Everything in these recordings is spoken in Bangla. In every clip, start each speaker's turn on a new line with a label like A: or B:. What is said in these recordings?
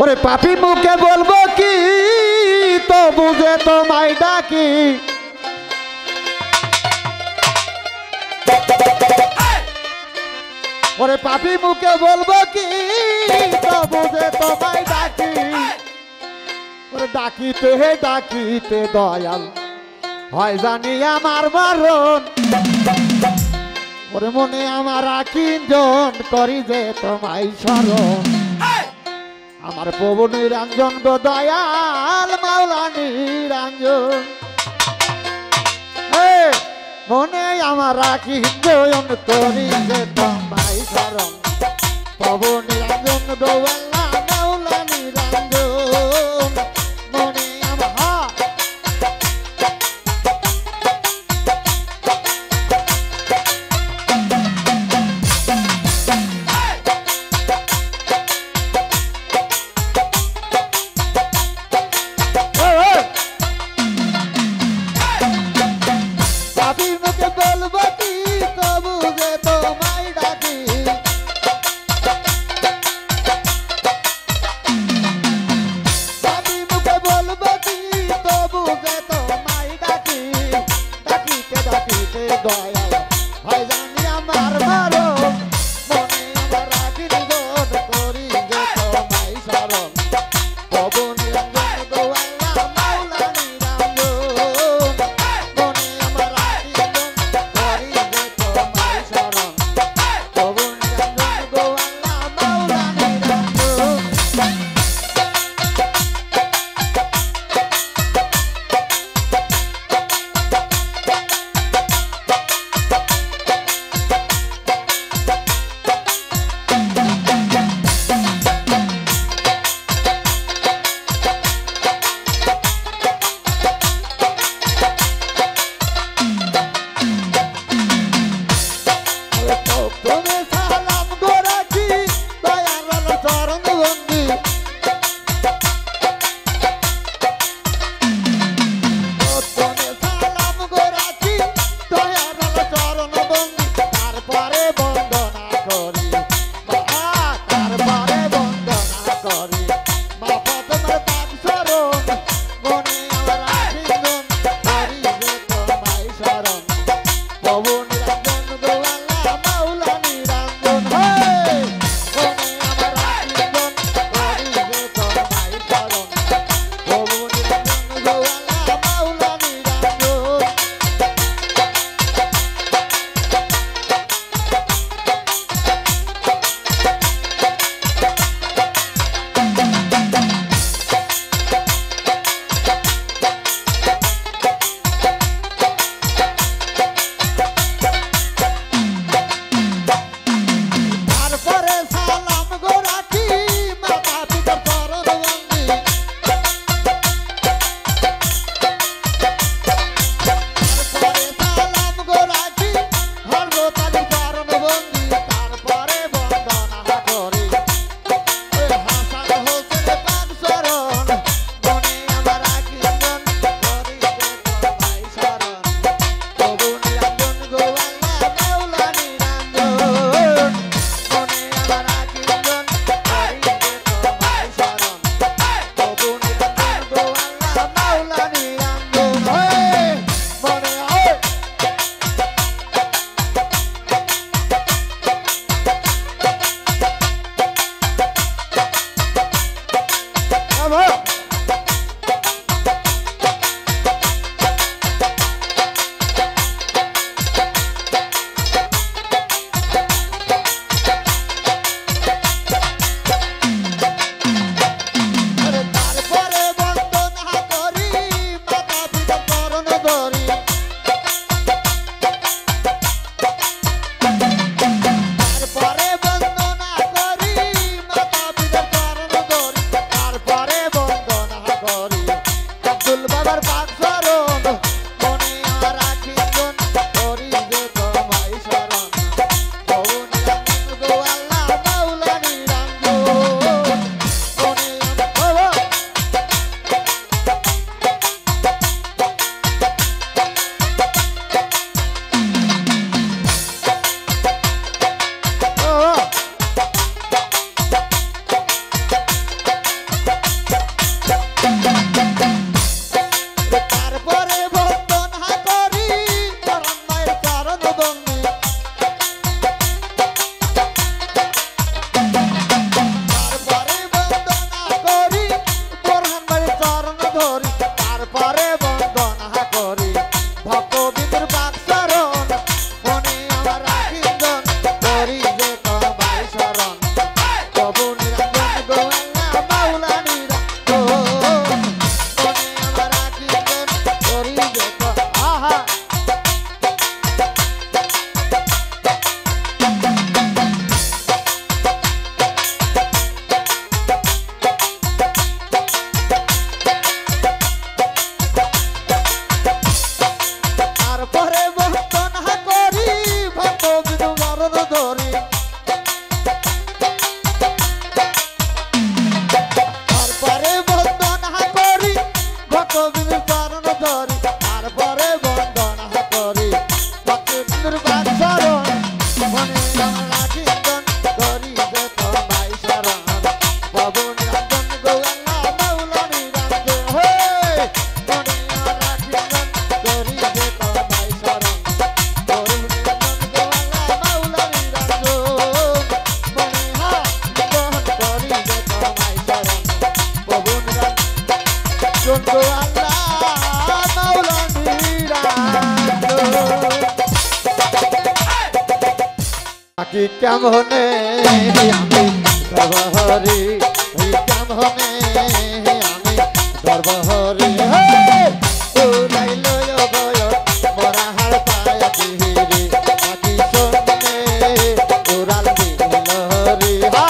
A: ওরে পাপি মুখে বলবো কি তো বুঝে তোমায় ডাকি ওরে পাপি মুখে বলবো কি তো বুঝে তোমায় ডাকি ওরে ডাকিতে ডাকিতে দয়াল হয় জানি আমার মারণ ওরে মনে আমার আকিঞ্জন করি যে তোমায় স্মরণ আমার প্রভু নিরঞ্জন গো দয়াল মাওলা নিরঞ্জন মনে আমার আকিঞ্জন করি যে তোমায় স্মরণ প্রভু নিরঞ্জন গো আল্লাহ মাওলা নিরঞ্জন মনে আমার বন্ধ কি কেমনে আমি ধরবহরি কি কেমনে আমি ধরবহরি উড়াইলো গয় মরা হার পায়া দিহিরি পাখি সন্নে উড়াল দিলহরি হা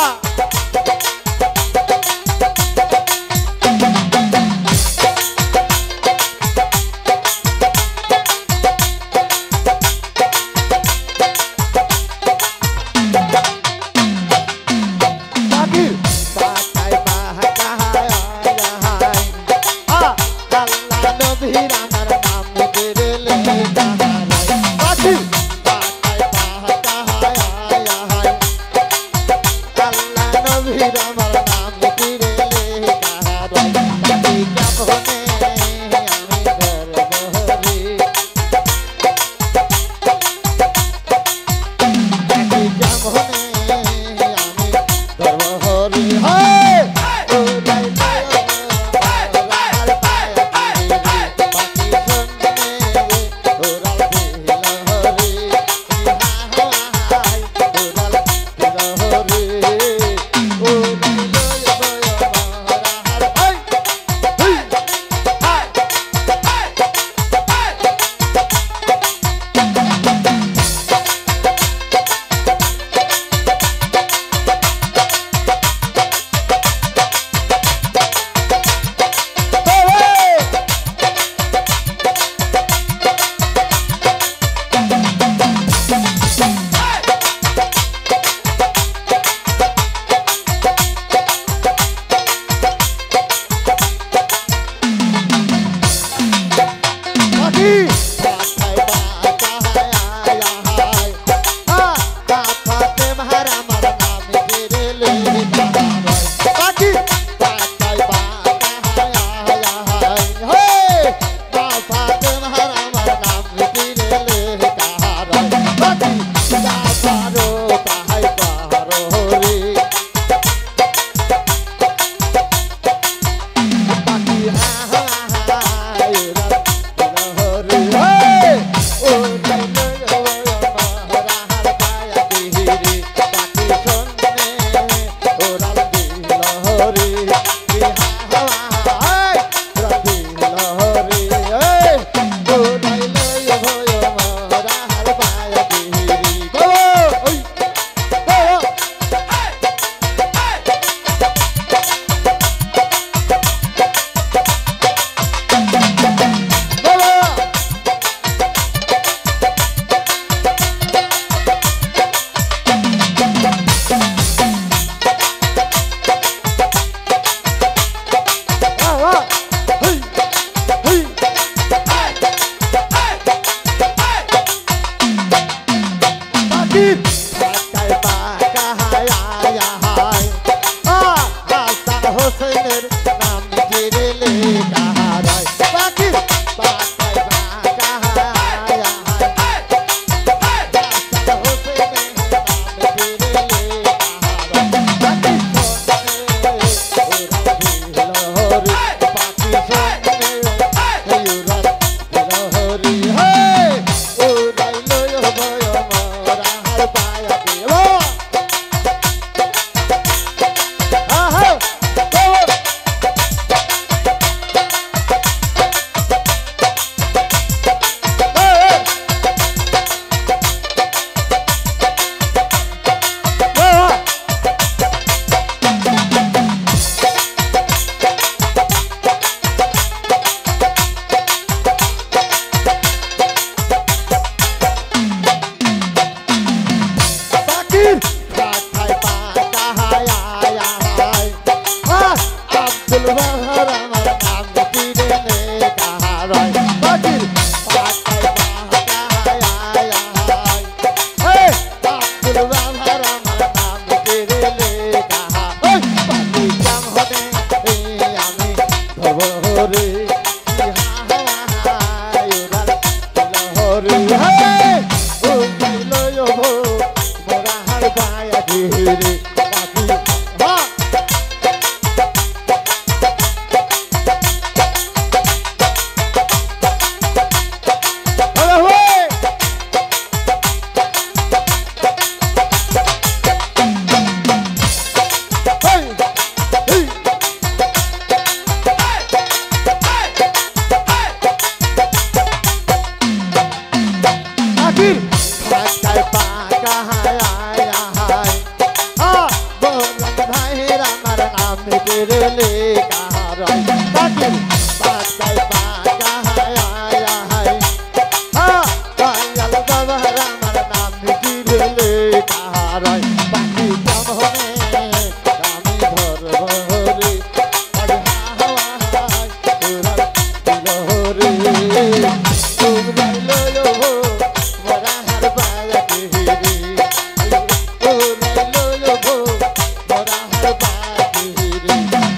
A: কাহারাই পাখির বাসায় পাকা হায় হায় হায় হ্যাঁ দয়াল বাবার আমার নাম জিরেলে কাহারাই পাখি কেমনে আমি ধরব রে আরে হাওয়া হায় উড়াল দিল রে উড়াইলো মোরা হার বায়াকে রে উড়াইলো মোরা হার বায়াকে রে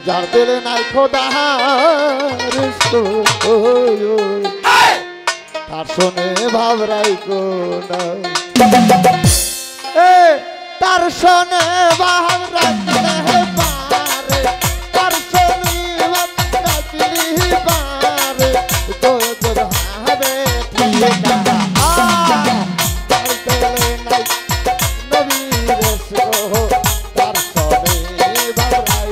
A: যার দিলে নাই খোদা তার শোনে ভাবরাই কোনা তার শোনে ভাবরাই পারে তার শোনে ভাবরাই পারে তোর হাবে ঠিকা তার দিলে নাই নবী রসো তার শোনে ভাবরাই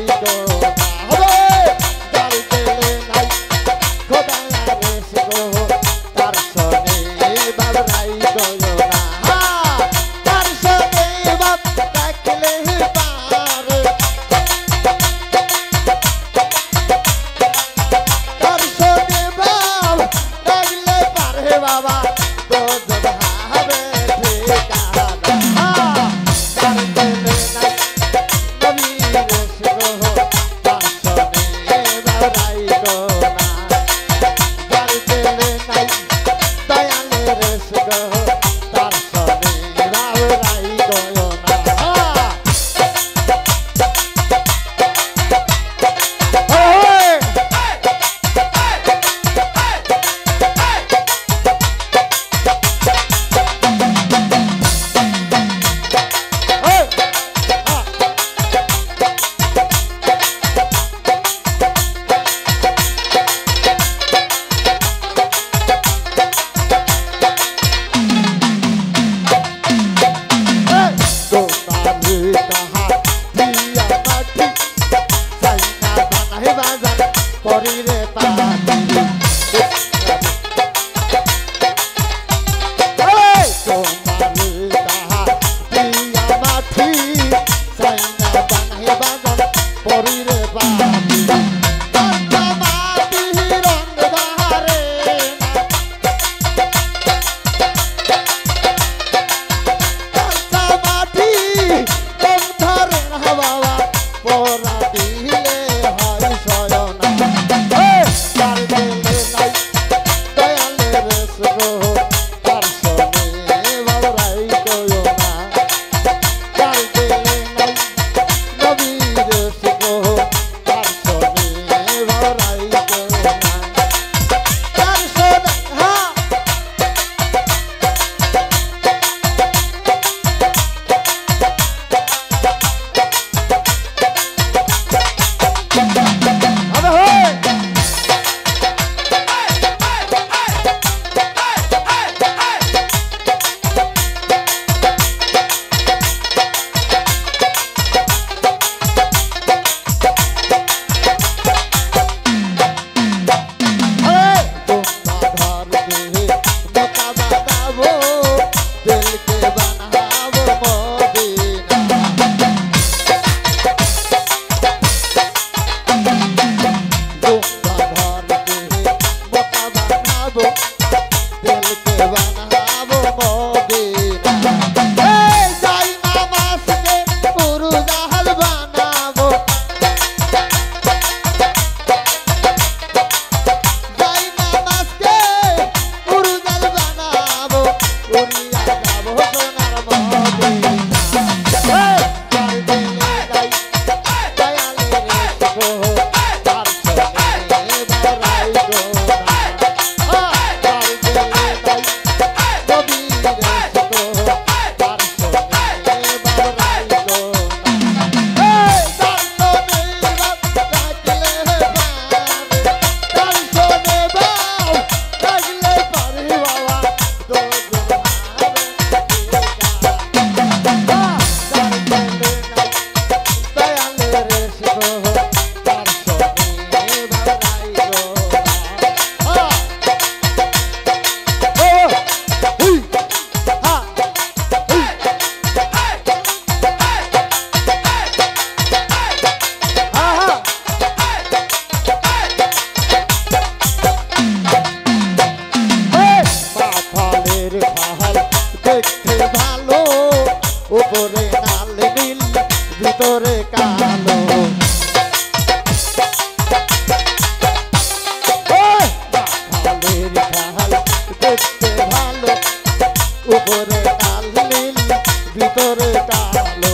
A: উপরে লাল লিলি ভিতরে কালো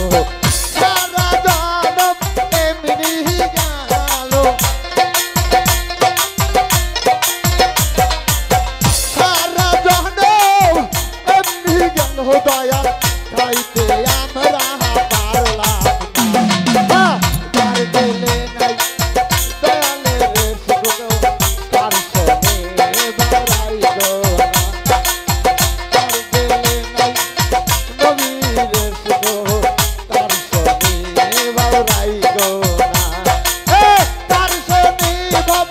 A: সারা জনম এমনি গেল সারা জনম এমনি গেল দয়া খাইতে আমরা পারলাম না তার দিলে নাই দয়ালের সুখ তার সনে বাড়াই গো তার দিলে নাই নবীর সুখ তার সনে বাড়াই গো তার সনে ভাব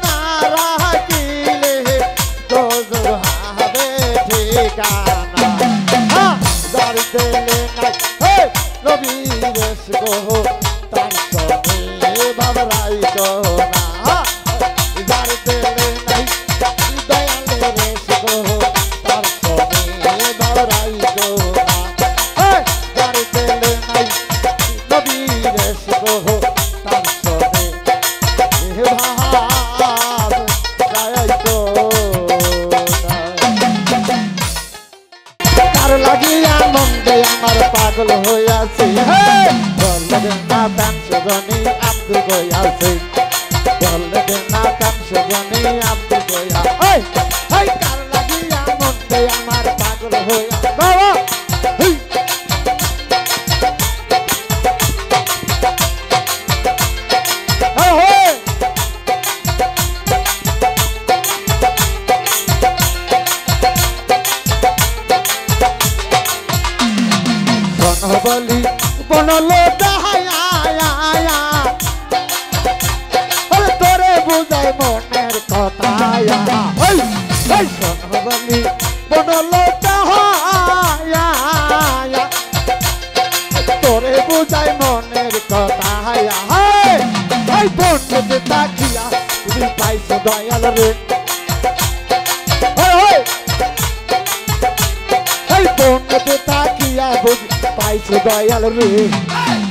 A: না রাহিলে লাগিয়া মন্দে আমার পাগল হইয়াছে বললেন না তান সজনী আব্দু গয়াছে বললেন না তান সজনী আব্দু গয়া ওই ওই কার লাগিয়া মন্দে আমার পাগল হইয়া বাবা বলি বনলো দাহায়া তোরে বুঝাই মনের কথা বলি বনলো দাহায়া তোরে বুঝাই মনের কথা বন্ধুতে তাকিয়া তুমি পাইছো দয়াল রে বন্ধুতে তাকিয়া বুঝি পাইছো দয়াল রে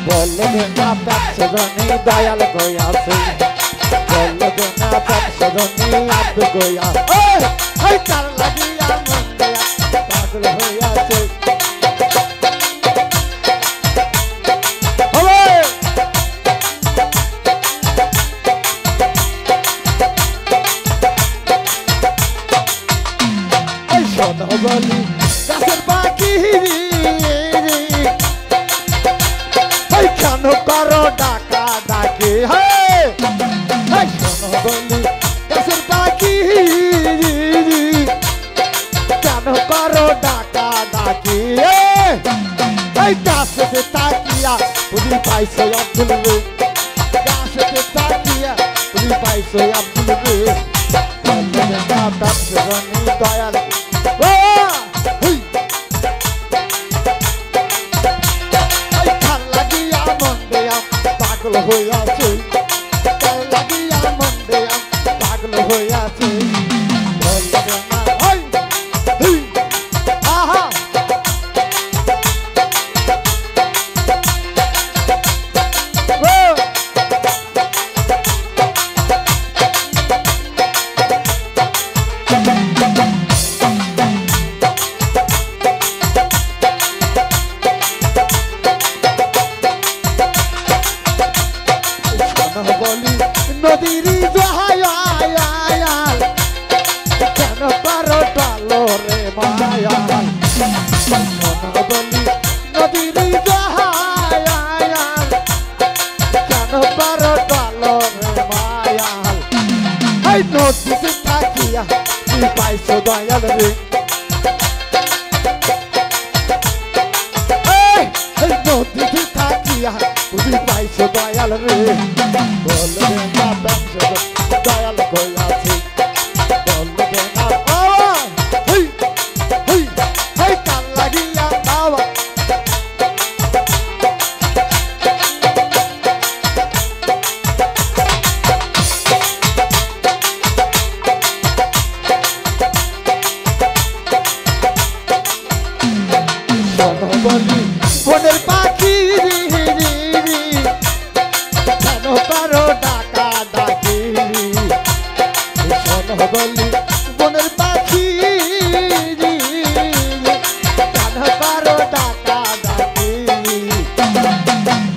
A: বললেন না পাচ্ছো ধনী দয়াল গয়াছে বললেন না পাচ্ছো ধনী আব্দু গয়া ওই কার লাগিয়া মন দেয়া পাগল হইয়াছে ওই সদা বলি গাছের পাখি কেন করো ডাকা ডাকি শোনো বলি গাছের পাখি কেন করো ডাকা ডাকি গাছেতে তাকিয়া তুমি পাইছো আব্দুল রে গাছেতে তাকিয়া তুমি পাইছো আব্দুল রে দয়াল পাগল হইয়াছে লাগিয়া মন্দে পাগল হইয়াছে আহা বলি নদীর দহায়াল কেন পারো ডালো রে মায়াল বলি নদীর দহায়াল কেন পারো ডালো রে মায়াল এই নদীতে থাকিয়া তুই পাইছো দয়াল রে এই নদীতে থাকিয়া তুই পাইছো দয়াল রে বলবে না ব্যবসা দয়াল কইয়াছি বলবে না হেই হেই হেই কান লাগিয়া বাবা বলি বনের পাখি কেন পারো ডাকা ডাকি বলি বনের পাখি কেন পারো ডাকা ডাকি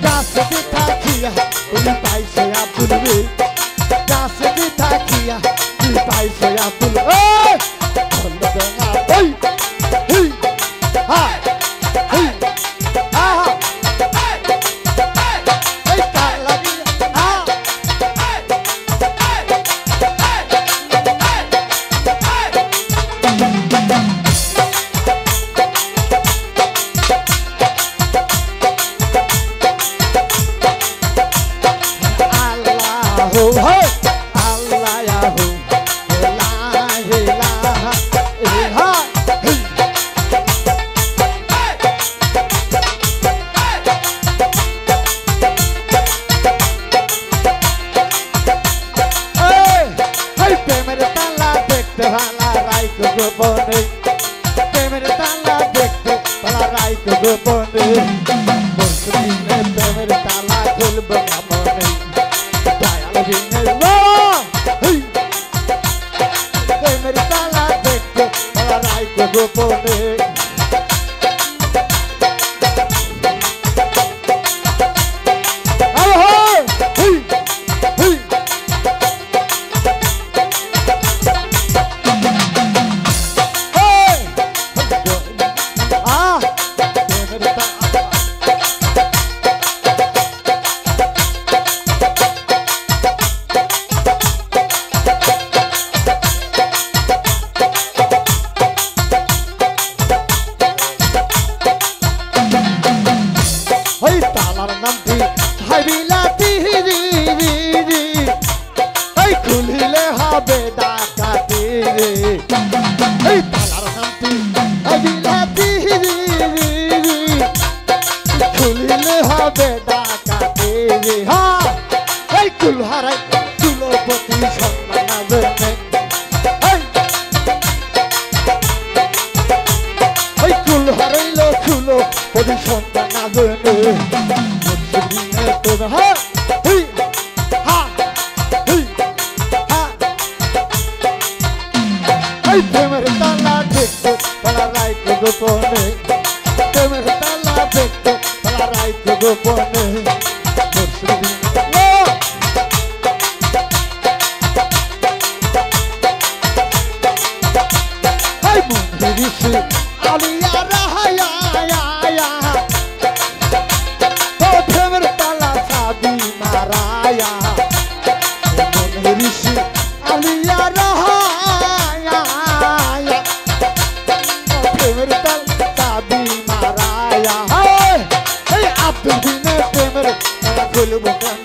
A: গাছে থাকিয়া তুমি পাইছে আব্দুল রে গাছে থাকিয়া তুমি পাইছে আব্দুল গোপনে প্রেমের তালা দেখতে পালা রাইত গোপনে বসুদিনে প্রেমের তালা খুলব মনে দয়াল বিনে প্রেমের তালা দেখতে পালা রাইত গোপনে তালার নামটি হাইবিলাতি খুলিলে হবে ডাকাতি রে তালার নামটি হাইবিলাতি খুলিলে হবে ডাকাতি রে হ্যাঁ কুলহারাই কুলপতি সম্মান দেবে কুলহারাইল কুলপতি সম্মান দেবে প্রেমের তালা দেখতে পালা রাইত গোপনে প্রেমের তালা দেখতে পালা রাইত গোপনে মন্দিরিসি আলিয়া রাহায়া প্রেমের তালা সাবি মারায়া মন্দিরিসি আলিয়া রাহায়া প্রেমের তালা সাবি মারায়া আব্দুল বিনে প্রেমের তালা খুলব কেন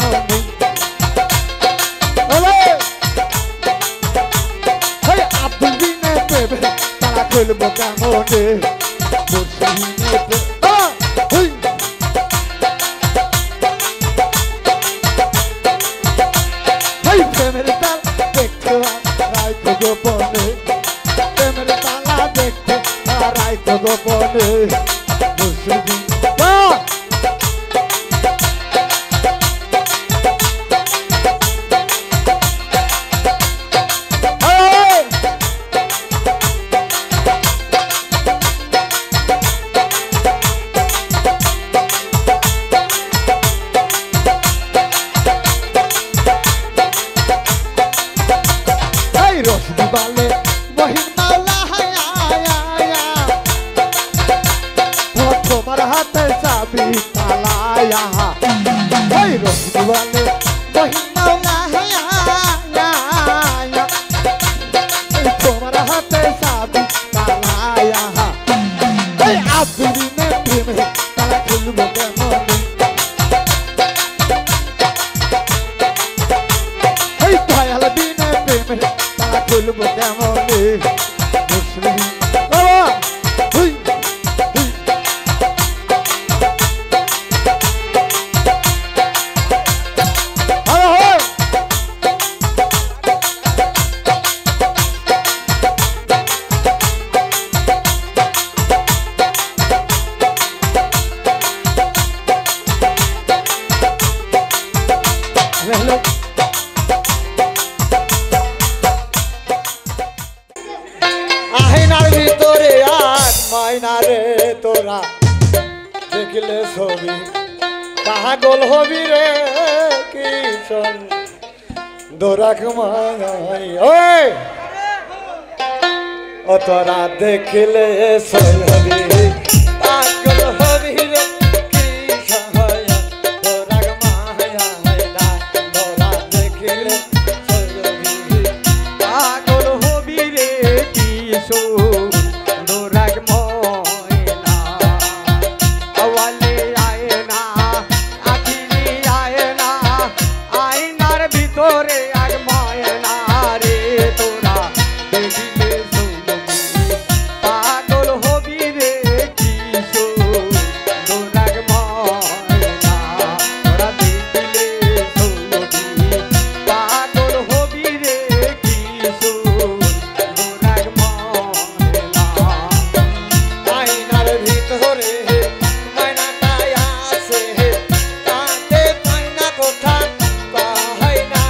A: আব্দুল বিনে প্রেমের তালা খুলব কেমনে প্রেমের তালা দেখতে রাইত গোপনে প্রেমের তালা দেখতে রাইত গোপনে রসবালে মহিমা তোমার হাতে চাবি তালায়া রসবালে মহিমা তোমার হাতে চাবি তালায়া আব্দুল বিনে প্রেমে তালা খুলব কেমনে বলবো কেমনে মুসলিম বাবা হুই হুই আহিনার ভিতরে আর মাইনা রে তোরা দেখলে ছবি পাগল হবি রে কিশোর দোরাক মাই ওই ও তোরা দেখলে ছবি পাগল হবি রে কিশোর দোরাক মায়া তোরা দেখলে ছবি পাগল হবি রে দোরাগ ময়না আওয়ালে আয়না আখিরি আয়না আয়নার ভিতরে আগ ময়না রে তোরা দেখিলে পাগল হবি রে কিশোর দোরাগ ময়না তোরা দেখিলে পাগল হবি রে কিশোর দোরাগ আয়নার ভিতরে মায়নাটাই আছে তাতে পায়না কোঠা পায় না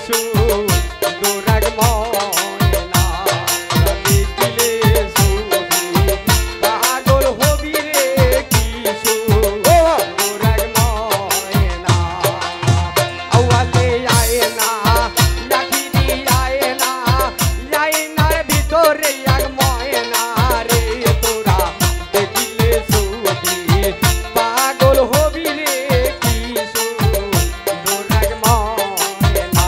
B: সুন্দর ময়না দেখিলে ছবি পাগল হবি রে কি সুন্দর ময়না আওয়াজে আয়না লাঠি দিয়ে আয়নার ভিতরে এক ময়না রে তোরা দেখিলে ছবি পাগল হবি রে কি সুন্দর ময়না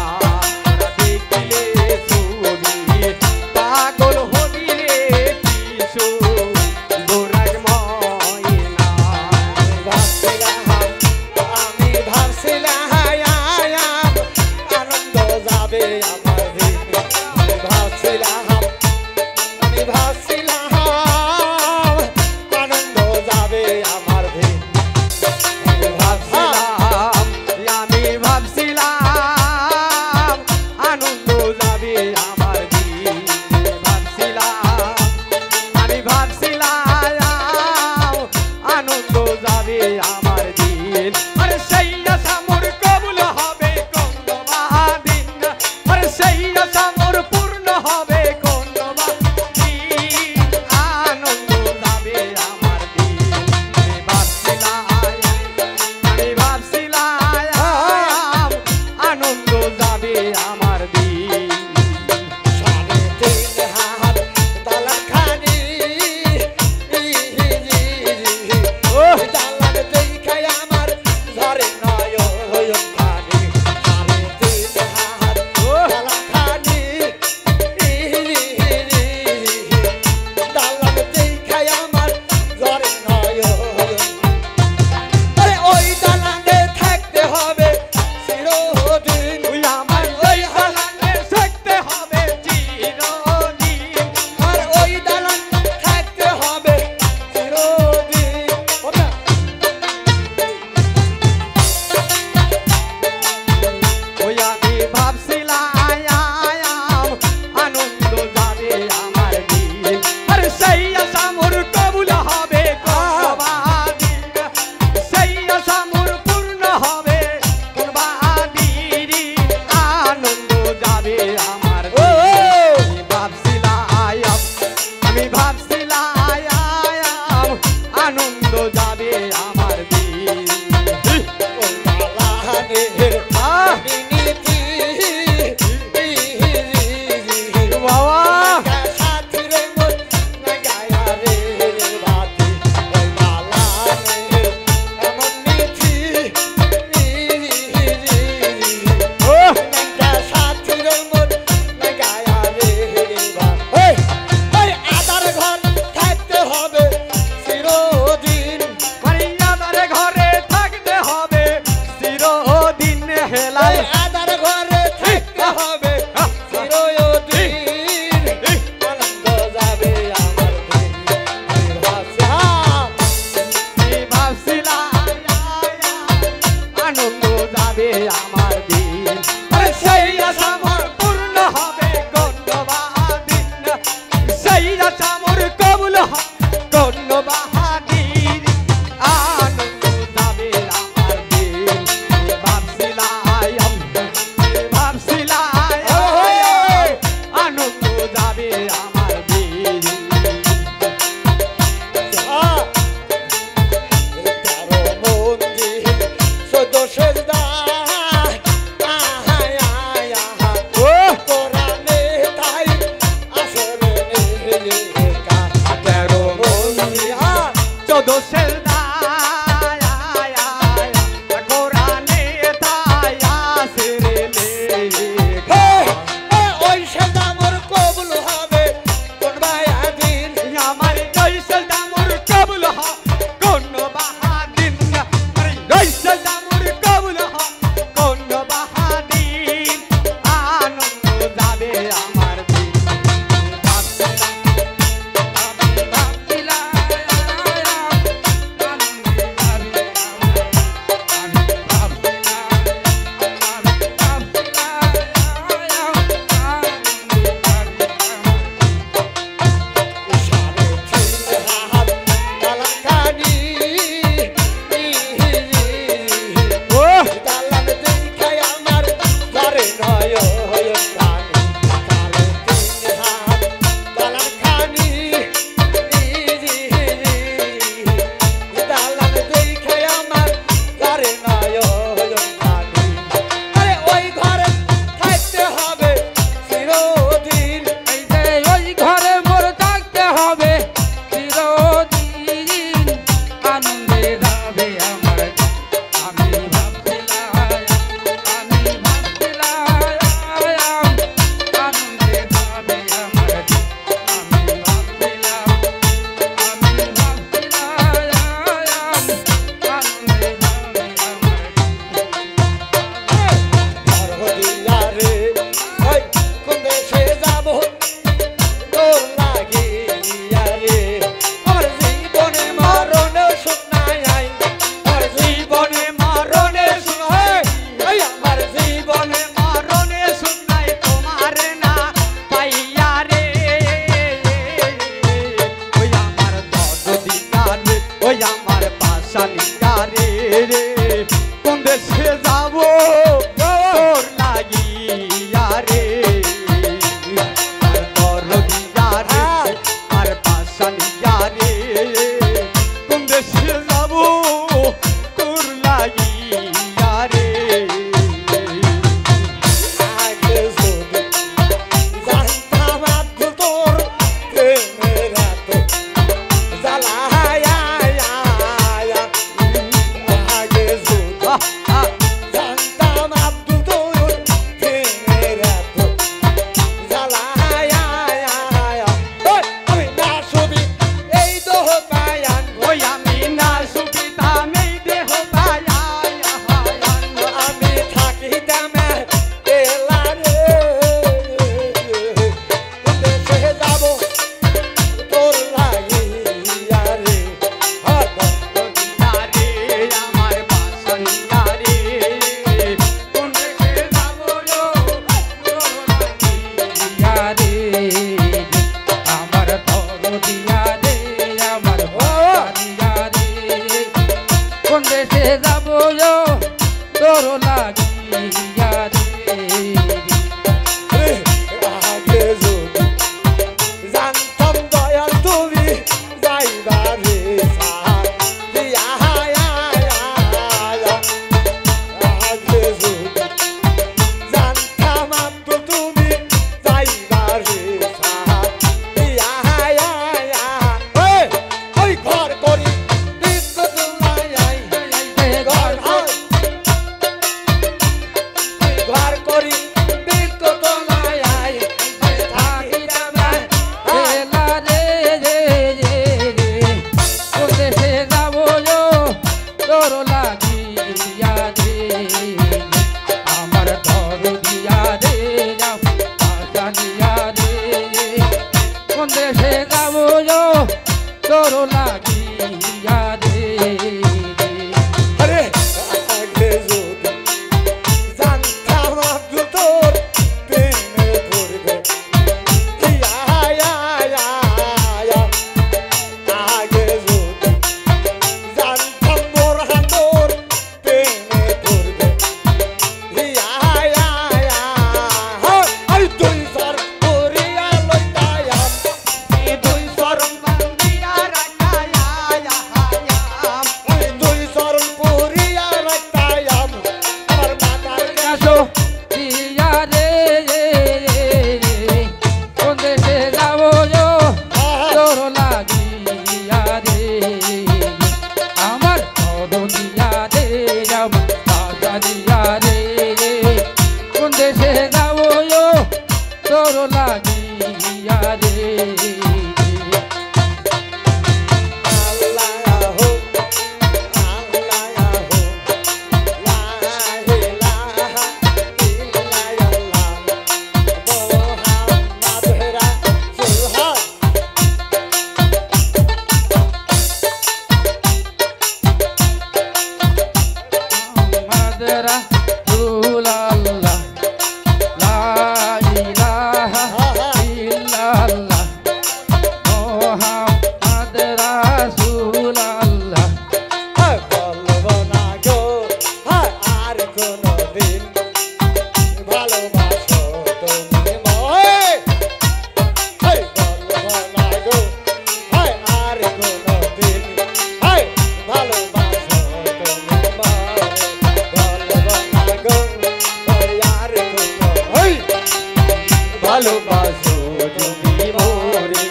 B: ভালোবাসো যদি মোরে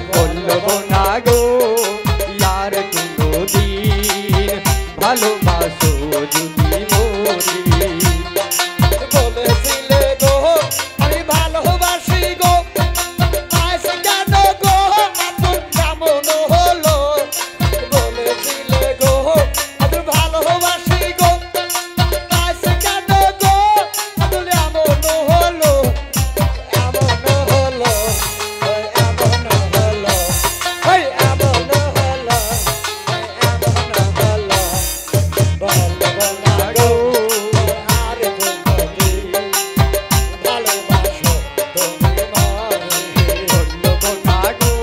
B: বলবো না গো ইয়ার কোনদিন ভালোবাসো যদি মোরে
A: বলেছিলে গো আমি ভালোবাসি গো আজ কেন গো এত কেমন হলো বলেছিলে গো আমি ভালোবাসি গো আজ কেন গো এত এমন হলো এমন হলো এমন হলো এই এমন হলো এমন হলো বলবো না গো আর কোনদিন ভালোবাসো তুমি মরে
B: বলবো না গো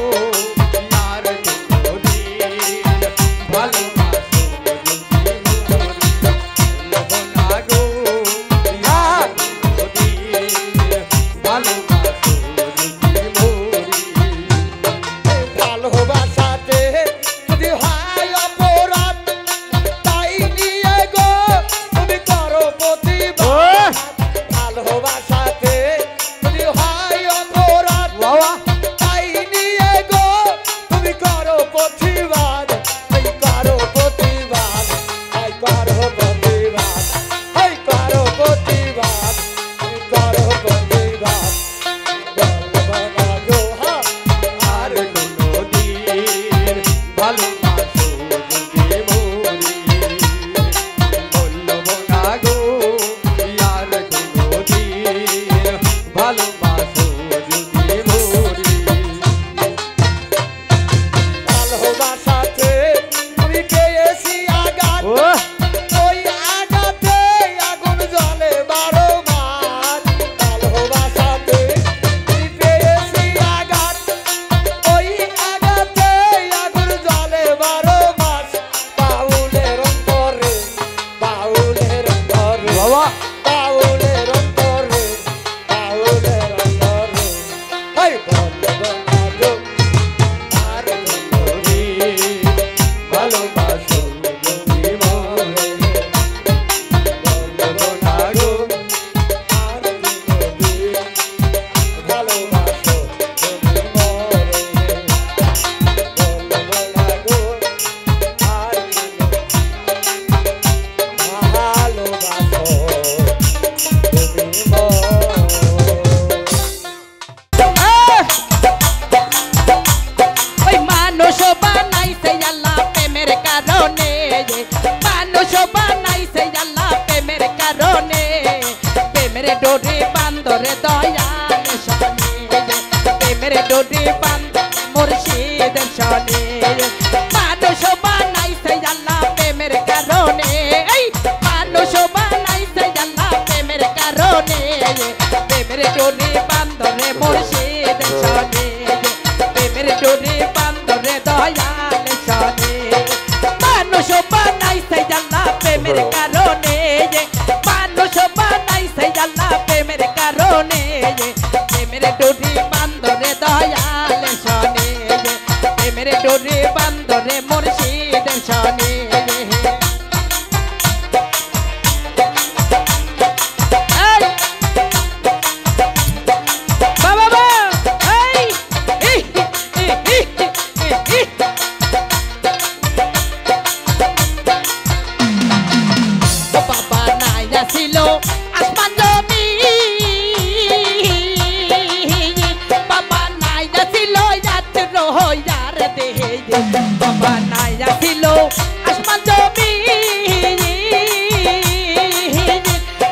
B: ইয়ার কোনদিন ভালোবাসো যদি মোরে বলবো না গো ইয়ার কোনদিন ভালোবাসো যদি মোরে
A: ভালোবাসাতে যদি হয় অপরাধ তাই নিয়ে গো তুমি করো প্রতিবাদ ভালোবাসাতে যদি হয় অপরাধ তাই নিয়ে গো তুমি করো প্রতিবাদ এই করো প্রতিবাদ এই করো প্রতিবাদ এই করো প্রতিবাদ এই করো প্রতিবাদ বলবো না গো
B: আর কোনদিন ভালোবাসো যদি মোরে বলবো না গো ইয়ার কোনদিন ভালোবাসো যদি মোরে
A: ভালোবাসাতে আমি পেয়েছি আঘাত ওই আঘাতে আগুন জ্বলে 12 মাস ভালোবাসাতে আমি পেয়েছি আঘাত ওই আঘাতে আগুন জ্বলে 12 মাস বাউলের অন্তরে বাউলের অন্তরে বাউলের অন্তরে বাউলের অন্তরে এই বলবো না গো আর কোনদিন
B: ভালোবাসো যদি মোরে বলবো না গো
A: আর কোনদিন ভালোবাসো তুমি মরে বলবো না গো আর ভালোবাসো তুমি
C: ওই মানুষ বানাইছে আল্লাহ প্রেমের কারণে মানুষ বানাইছে আল্লাহ প্রেমের কারণে প্রেমের ডোরে বান্দরে দয়াল শনে প্রেমের ডোরে বান্দ মুর্শিদের শনে মানুষ বানাইছে আল্লাহ প্রেমের কারণে এই মানুষ বানাইছে আল্লাহ প্রেমের কারণে প্রেমের ডোরে বান্দরে মুর্শিদের শনে প্রেমের ডোরে বান্দরে দয়াল শনে মানুষ বানাইছে আল্লাহ প্রেমের কারণে মানুষ বানাইছে আল্লাহ প্রেমের কারণে প্রেমের ডোরে বান্দরে দয়াল শনে প্রেমের ডোরে বান্দরে মুর্শিদের শনে বাবা নাইয়া ছিল আসমান জমি বাবা নাইয়া ছিল যাত্র হইয়ার দেহে বাবা নাইয়া ছিল আসমান জমি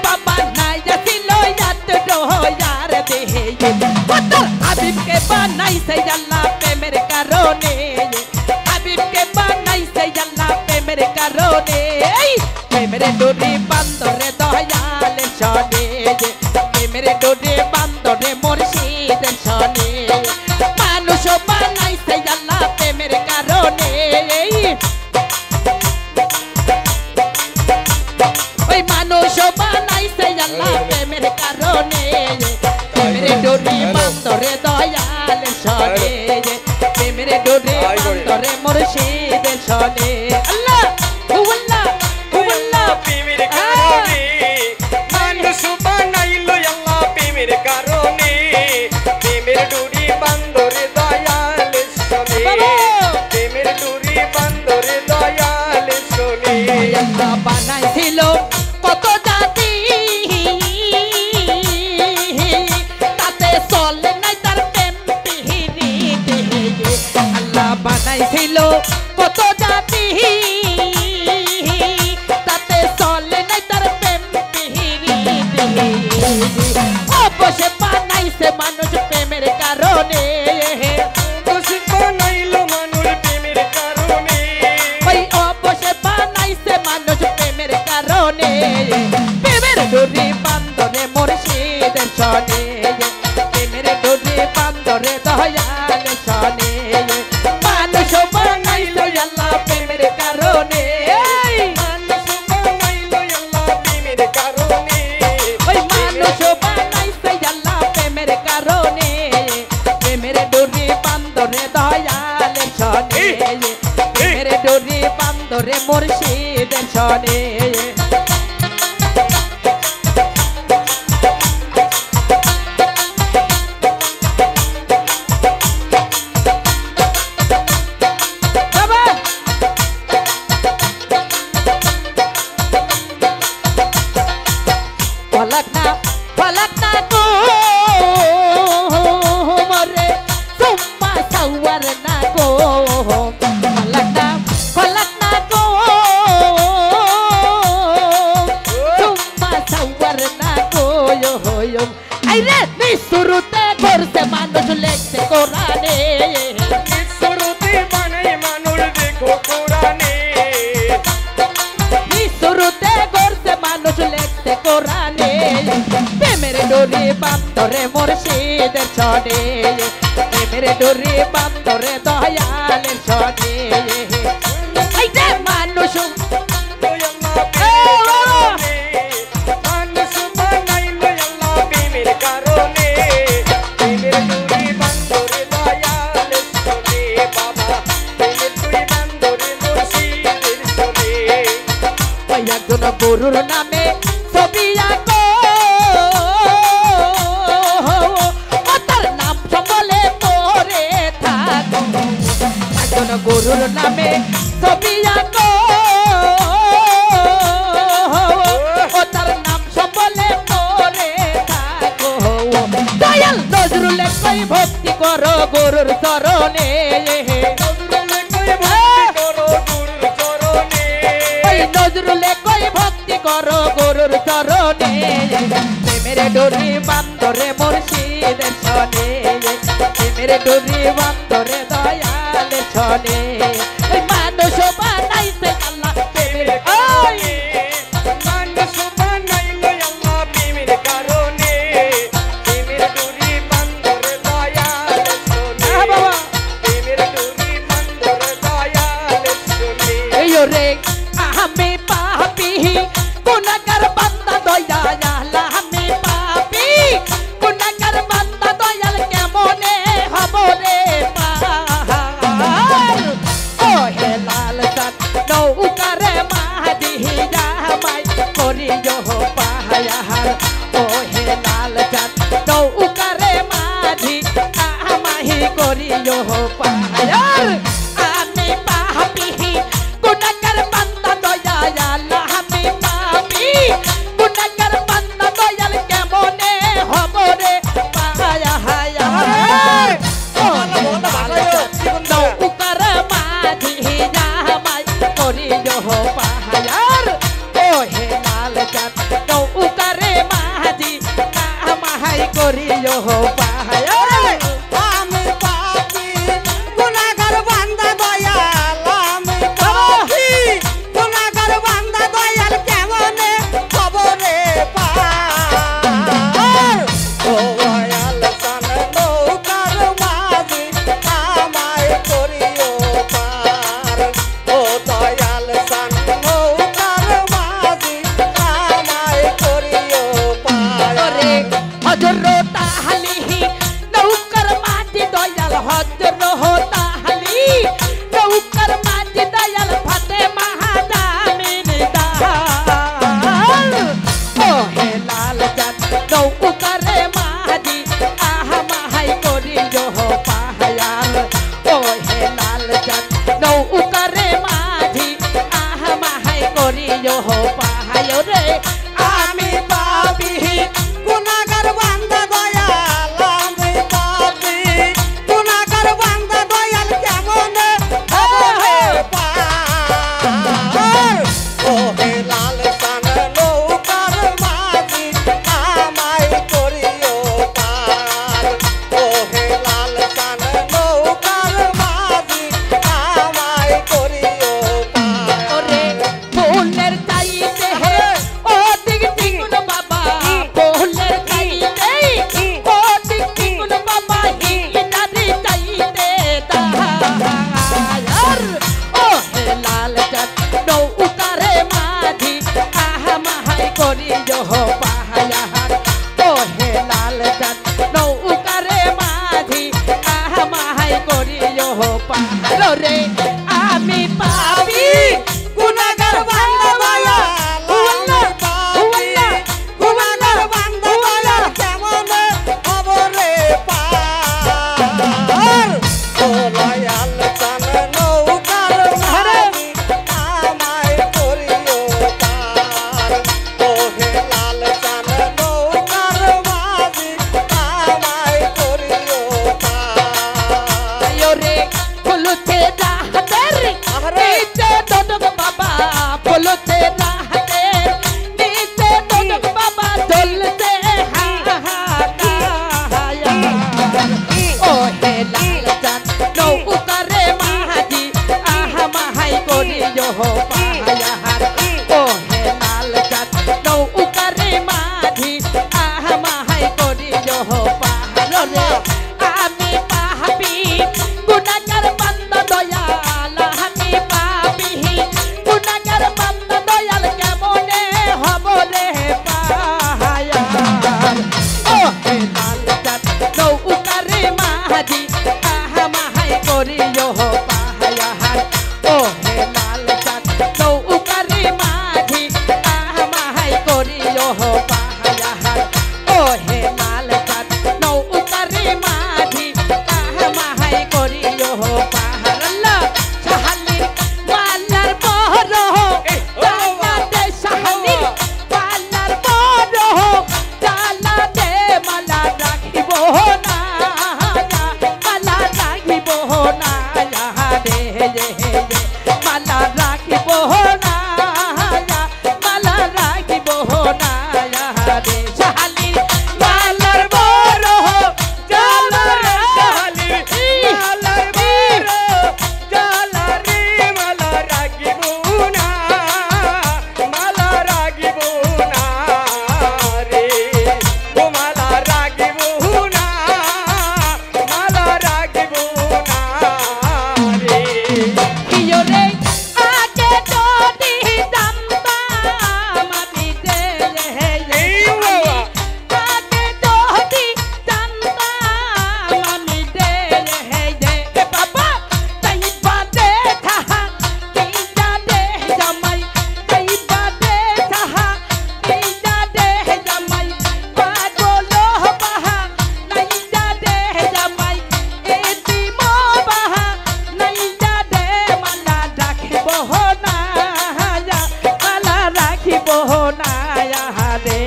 C: বাবা নাইয়া ছিল যাত্র হইয়ার দেহে হাবিবকে বানাইছে আল্লাহ প্রেমের কারণে হাবিবকে বানাইছে আল্লাহ প্রেমের কারণে প্রেমের ডোরে বান্দরে দয়াল শনে প্রেমের ডোরে বান্দরে মুর্শিদের শনে মানুষ বানাইছে আল্লাহ প্রেমের কারণে ওই মানুষ বানাইছে আল্লাহ প্রেমের কারণে প্রেমের ডোরে বান্দরে দয়াল শনে প্রেমের ডোরে বান্দরে মুর্শিদের শনে আল্লাহ আল্লাহ আল্লাহ
B: প্রেমের কারণে মানুষ বানাইলো আল্লাহ প্রেমের কারণে
C: চলে নাই তার প্রেম পিহিরিতে আল্লাহ বানাইছিল কত জাতি তাতে চলে নাই তার প্রেম পিহিরিতে অবশ্যই বানাইছে মানুষ প্রেমের কারণে
B: বসে বানাইলো মানুষ প্রেমের কারণে
C: ওই অবশ্যই বানাইছে মানুষ প্রেমের কারণে প্রেমের ডোরি বান্দরে মুর্শিদের সনে প্রেমের ডোরি বান্দরে দয়াল সনে মানুষ বানাইলো আল্লাহ প্রেমের কারণে
B: মানুষ বানাইলো আল্লাহ প্রেমের কারণে
C: ওই মানুষ বানাইছে আল্লাহ প্রেমের কারণে প্রেমের ডোরি বান্দরে দয়াল সনে প্রেমের ডোরি বান্দরে মুর্শিদের সনে falak na ko more summa sawar na ko falak na ko summa sawar na ko yo ay re ni surute korse manush lekte Qurane
B: সুরতে বানাই মানুষ দেখো কোরআনে
C: ni surute korse manush lekte Qurane প্রেমের ডোরি বান্দরে মুর্শিদের সনে প্রেমের ডোরি বান্দরে দয়ালের সনে এই যে মানুষ
B: মানুষ বানাইলো আল্লাহ প্রেমের কারণে প্রেমের ডোরি বান্দরে দয়াল শোনে বাবা প্রেমের ডোরি বান্দরে মুর্শিদের শোনে
C: ওই একজন গুরুর নামে ছবি আঁকো ও তার নাম সকলে পড়ে থাকো একজন গুরুর নামে ছবি আঁকো ও তার নাম সকলে পড়ে থাকো দয়াল নজরুলে কই ভক্তি করো গুরুর চরণে নজরুলে কই ভক্তি করো গুরুর চরণে প্রেমের ডোরি বান্দরে মুর্শিদের সনে প্রেমের ডোরি বান্দরে দয়ালের সনে ওই মানুষ বানাইছে আল্লাহ প্রেমের ওই
B: মানুষ বানাইলো আল্লাহ প্রেমের কারণে প্রেমের ডোরি বান্দরে দয়াল শোনে
C: বাবা
B: প্রেমের ডোরি বান্দরে দয়াল শোনে
C: এই রে আমি পাপি গুনাহগার বান্দা দয়াল আমি পাপি গুনাহগার বান্দা দয়াল কেমনে হব রে পার ও হে লাল সাত নৌকারে মাদি জামাই করিও পাহায়ার ও হে লাল সাত নৌকারে মাদি আমাহি করিও পাহায়ার আমি পাপি গুনাহগার বান্দা দয়াল আমি পাপি গুনাহগার বান্দা দয়াল কেমনে হব রে পাহায়ার ও নৌকার মাঝি জামাই করিও পাহায়ার ও হে লাল চাঁদ নৌকারে মাঝি আমাহাই করিও পাহায়ার
D: আমি পাপি গুনাহগার বান্দা দয়াল আমি পাপি গুনাহগার বান্দা দয়াল কেমনে খবরে পার ও দয়াল সান নৌকার মাঝি আমায় করিও পার ও দয়াল সান নৌকার মাঝি আমায় করিও পার
C: রে হযরত আলী নৌকার মাঝি দয়াল হযরত আলী নৌকার মাঝি দয়াল ফাতেমা জামিন দাল ও হে লাল চাঁদ নৌকারে মাঝি আহমাহাই করিও পাহায়াল ও হে লাল চাঁদ নৌকারে মাঝি আহমাহাই করিও পাহায় রে
D: আমি পাপি গুনাহগার বান্দা দয়াল
C: চাঁদ নৌকারে মাঝি আমায় করিও পার রে আমি পাপি
D: গুনাহগার বান্দা দয়াল আমি পাপী গুনাহগার বান্দা দয়াল কেমনে হব রে পার ও দয়াল চান নৌকার মাঝি আমায় করিও পার ও হে লাল চান নৌকার মাঝি আমায় করিও পার
C: রে বলতে রাহাতের
D: আরে।
C: নিচে দোদক বাবা বলতে রাহাতের নিচে দোদক বাবা চলতে হাহাকায়া ও হে লাল চাঁদ নৌকারে মাঝি আমায় করিও পাহায়ার ও হে লাল চাঁদ নৌকারে মাঝি আমায় করিও পাহাড় রে আমি পাপী গুনাহগার বান্দা দয়াল আমি পাপী গুনাহগার বান্দা দয়াল কেমনে হব রে পাহায়ার ও হে লাল চাঁদ নৌকারে মাঝি আমায় করিও পাহায়ার ও হে লাল চাঁদ নৌকারে মাঝি আমায় করিও পাহায়ার ও হে লাল চাঁদ নৌকারে মাঝি আমায় করিও পাহাড় সাহালির মালার বড় জালাতে সাহালির মালার বড় জালাতে মালা রাখিব না মালা রাখিব না রে মালা রাখিব না মালা রাখিব না রে সাহালির মালার বড়
B: জালার শালির মালার বড় জালারে মালা রাখিব না মালা রাখিব না রে ও মালা রাখিব না মালা রাখিব না রে
C: ইয়ো রে আগে যদি জানতাম আমি যে
B: এই বাবা
C: আগে যদি জানতাম আমি যে বাবা তাই বাদে থাহা কিনা দে জামাই তাই বাদে থাহা কিনা দে জামাই পাগল বাহা নাই দে জামাই এতি মো বাহা নাই দে মালা রাখিব না মালা রাখিব না রে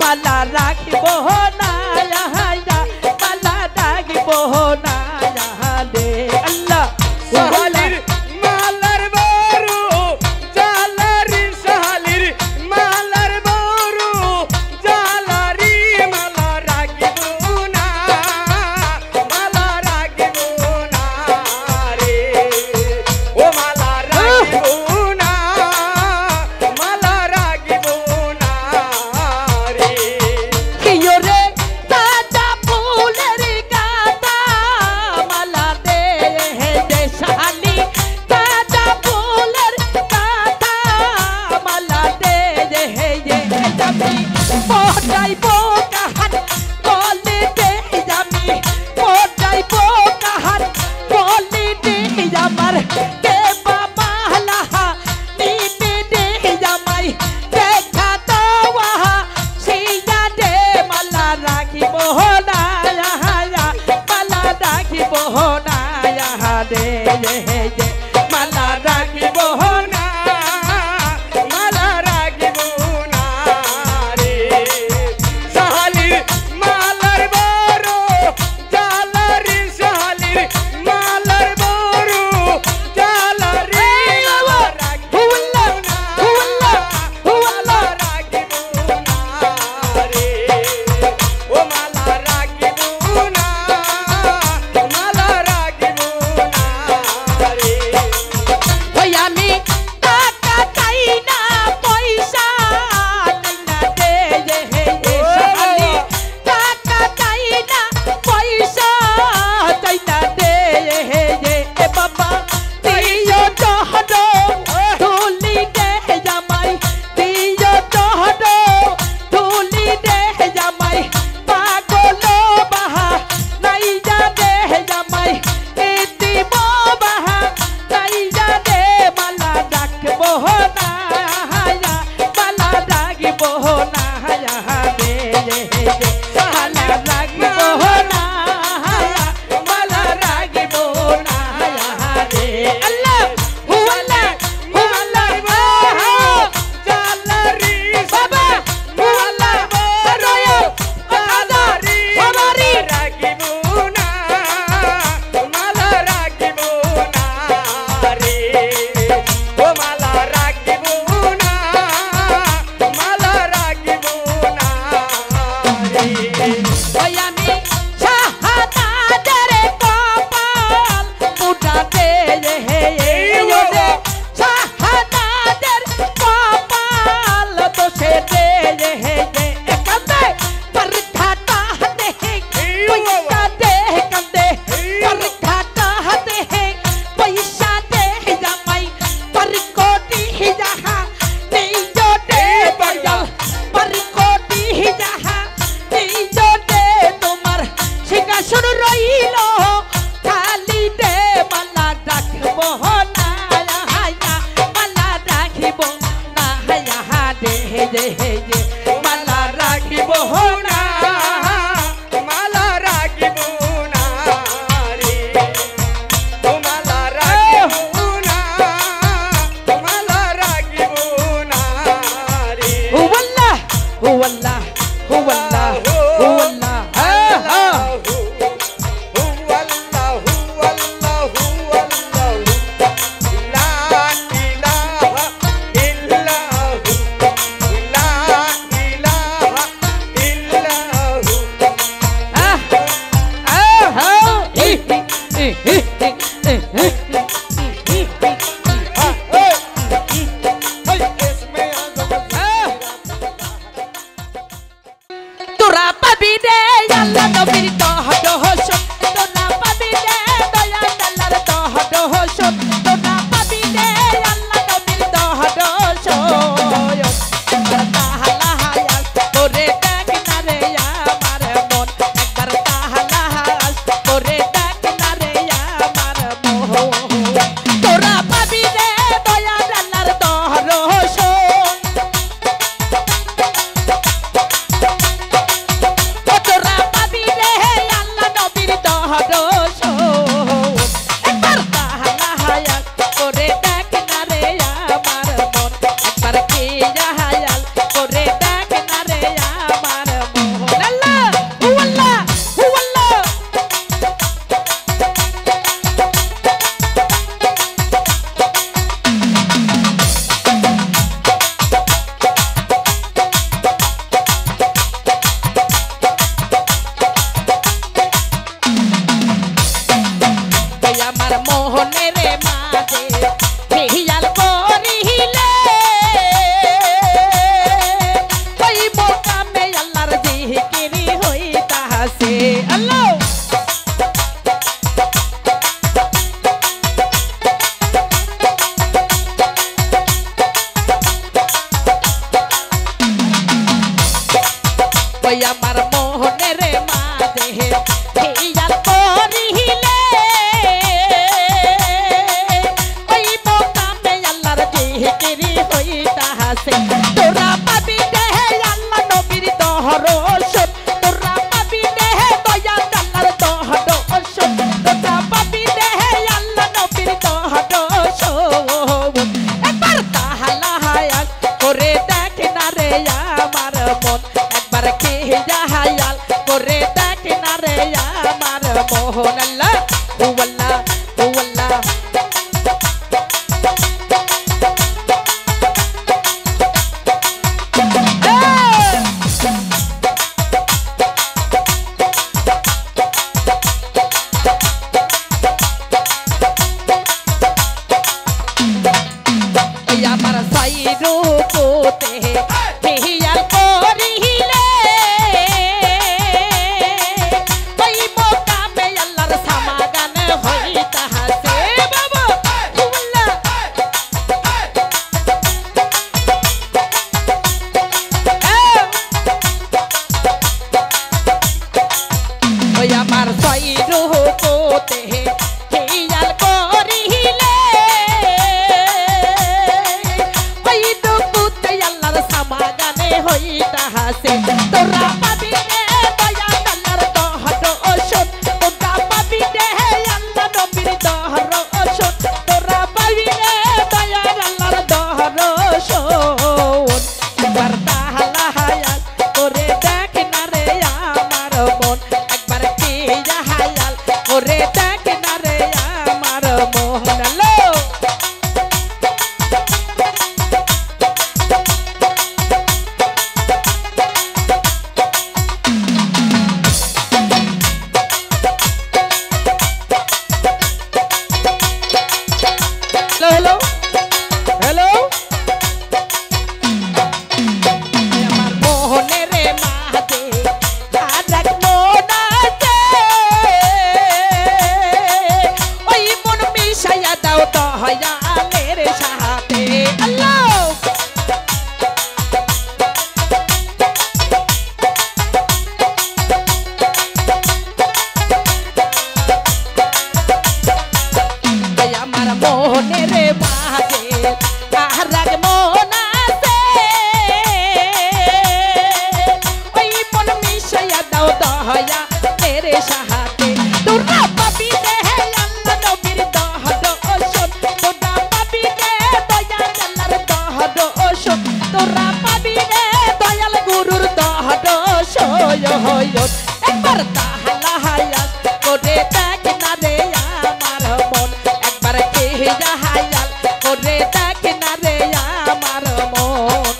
C: মালা রাখিব না মালা রাখিব না রে আল্লাহ
B: শালির মালার বড় জালারি শালির মালার বড় জালারি মালা রাখিব না মালা রাখিব না রে ও মালা রাখিব না মালা রাখিব না রে
C: কিয়ো রে মালা রাখিব না মালা রাখিব না রে আল্লাহ হু আল্লাহ হু আল্লাহ
B: জালারি
C: বাবা হু আল্লাহ রয়
B: জালারি
C: বাবারি
B: রাখিব না মালা রাখিব না রে ও মালা রাখিব না মালা রাখিব না রে
C: ওই আমি শাহাদাতের কপাল ফুটাতে হে রে শাহাদাতের কপাল দোষে দে হে কান্দে পরখাটা দে পয়সা দে কান্দে পরখাটা দে পয়সা দে জামাই পর কোটি যাহা নেই জোটে দয়াল পর কোটি যাহা নেই জোটে তোমার সিংহাসন রইল খালি দে মালা রাখব না হায়া মালা রাখিব না হায়া দে দে মালা রাখিব না
B: মালা রাখিব না রে ও মালা রাখিব না মালা রাখিব না রে
C: হুয়াল্লাহ হুয়াল্লাহ হুয়াল্লাহ হুয়াল্লাহ তোরা পাবি রে আল্লাহ নবীর দহদহশন তোরা পাবি রে দয়া আল্লাহর দহদহশন তোরা পাবি রে আল্লাহ নবীর দহদহশন একবার তাহলা হায়াস করে দেখ না রে আমার মন একবার তাহলা হায়াস করে দেখ না রে আমার মন তোরা পাবি রে দয়া আল্লাহর দহদহশন তোরা পাবি রে আল্লাহ নবীর দহদহশন একবার তাহলা হায়াল করে দেখ না রে আমার মন একবার কি হায়াল করে দেখ না রে আমার মন আল্লাহ হু আল্লাহ হু আল্লাহ ওই আমার মোহনের মাঝে হিয়াল করিলে ওই মোকামে আল্লাহর জিকিরি হইতাছে আল্লাহ ওই আমার মোহনের মাঝে হিয়াল করিলে ওই মোকামে আল্লাহর জিকিরি হইতাছে তোরা পাবি রে আল্লাহ নবীর দহদহশন তোরা পাবি রে দয়া আল্লাহর দহদহশন তোরা পাবি রে আল্লাহ নবীর দহদহশন একবার তাহলা হায়াল করে দেখ না রে আমার মন একবার কি হায়াল করে দেখ না রে আমার মোহন আল্লাহ হু আল্লাহ হু আল্লাহ এই আমার সাইরো কোতে হিয়াল করিলে ওই মোকামে আল্লাহর সমাগান দয়া তেরে সাহাতে তোরা পাবি রে আল্লাহ নবীর দহদোষণ তোরা পাবি রে দয়া আল্লাহর দহদোষণ তোরা পাবি রে দয়াল গুরুর দহদোষণ একবার তাহলা হায়াত করে দেখ না রে আমার মন একবার কে হায়াল করে দেখ না রে আমার মন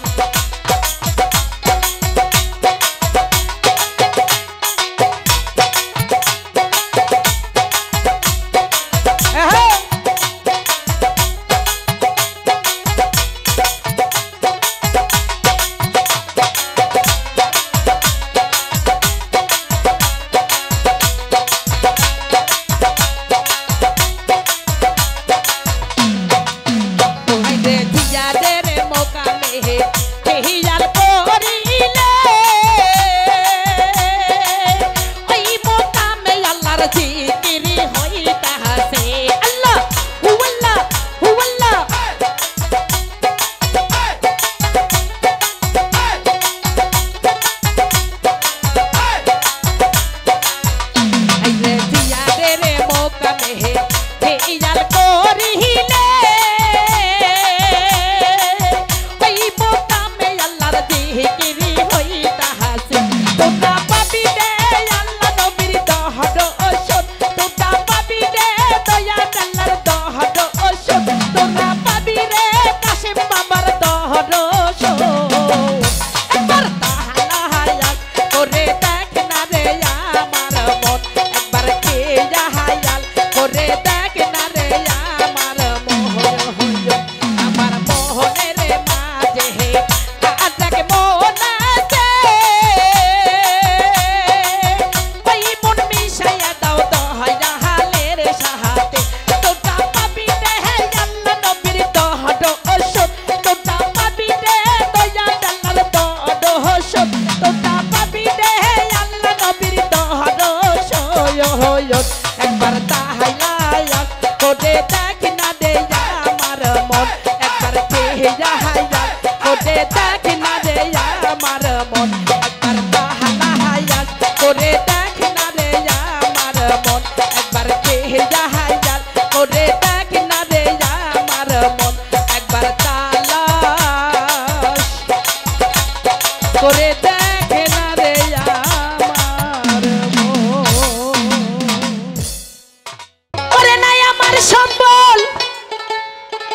C: একবার তাহাইয়া কোটে দেখ না রে আমার মন একবার কে হাইয়া কোটে দেখ না রে আমার মন একবার তাহাইয়া কোটে দেখ না রে আমার মন একবার কে হাইয়া কোটে দেখ না রে আমার মন একবার তালাশ করে দেখ না রে আমার মন ওরে নাই আমার সম্বল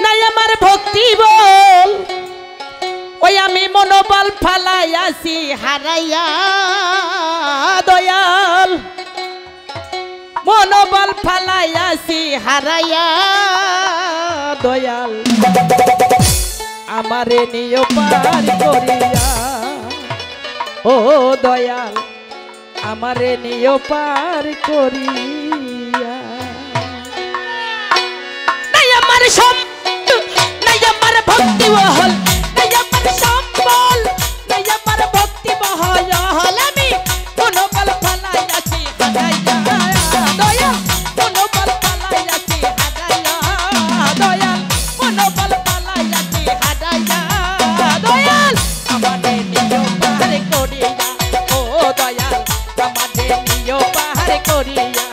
C: নাই আমার ভক্তি বল ওই আমি মনোবল ফালাইয়াছি হারাইয়া দয়াল মনোবল ফালাইয়াছি হারাইয়া দয়াল আমারে নিয় পার করিয়া ও দয়াল আমারে নিয় পার করিয়া নাই আমার নাই আমার ভক্তি বহল নাই আমার সম্বল নাই আমার ভক্তি বহল আমি মনোবল ফালাইয়াছি হারাইয়া দয়াল মনোবল ফালাইয়াছি হারাইয়া দয়াল মনোবল ফালাইয়াছি হারাইয়া দয়াল আমারে নিয় পার করিয়া ও দয়াল আমারে নিয় পার করিয়া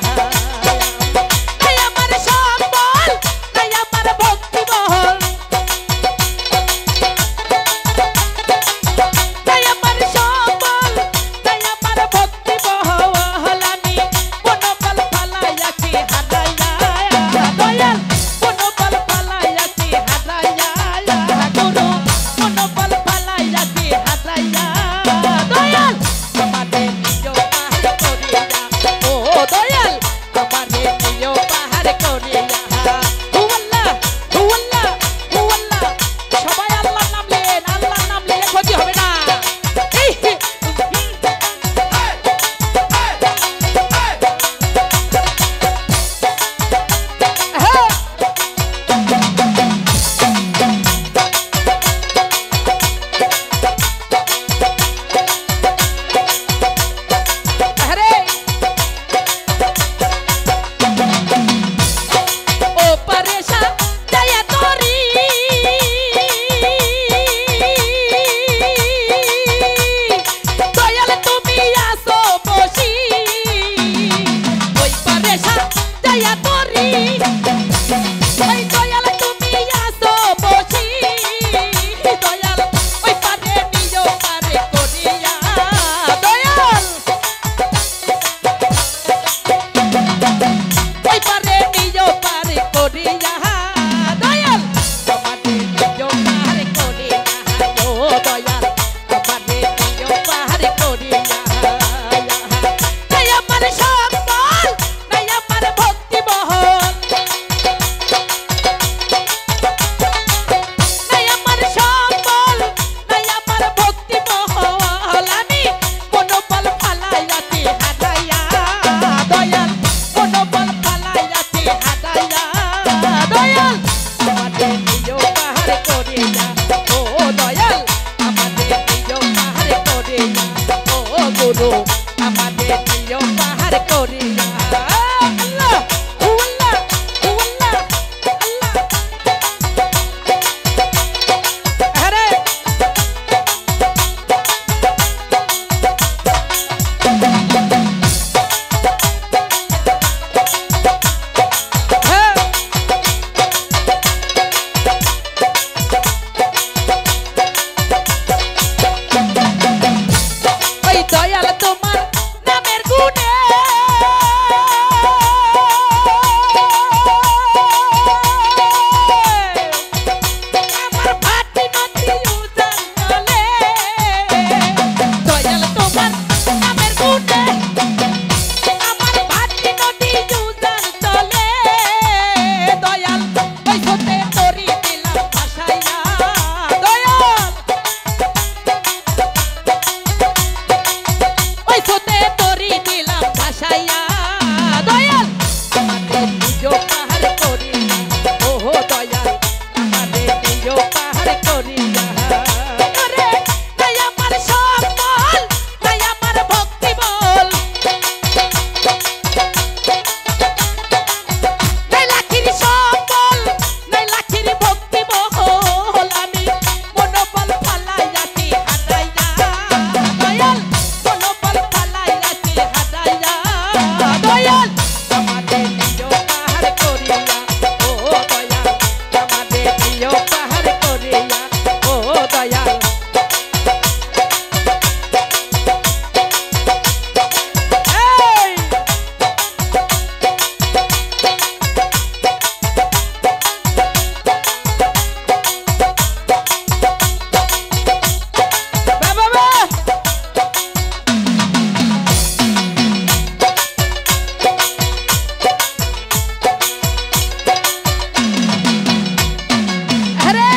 C: পাহাড় করিয়া আল্লাহ আল্লাহ আল্লাহ আল্লাহ আরে দয়াল তোমার নামের গুণে আমার ভাটি নদী উজান চলে দয়াল তোমার নামের গুণে আমার ভাটি নদী উজান চলে দয়াল ওই হতে তরি দিলাম ভাসাইয়া দয়াল ওইসতে তরি দিলাম ভাসাইয়া দয়াল আমাদের নিজ পাহাড় করিয়া ওহো দয়াল আমাদের নিজ পাহাড় করিয়া ওরে নাই আমার সব বল নাই আমার ভক্তি বল নাই লাখির সব বল নাই লাখির ভক্তি বল আমি মনোবল ফালাইয়াছি হারাইয়া দয়াল মনোবল ফালাইয়াছি হারাইয়া দয়াল আমাদের নিজ পাহাড় করিয়া ও দয়াল আমাদের নিজ পাহাড় করিয়া ও দয়াল এই বাবা আরে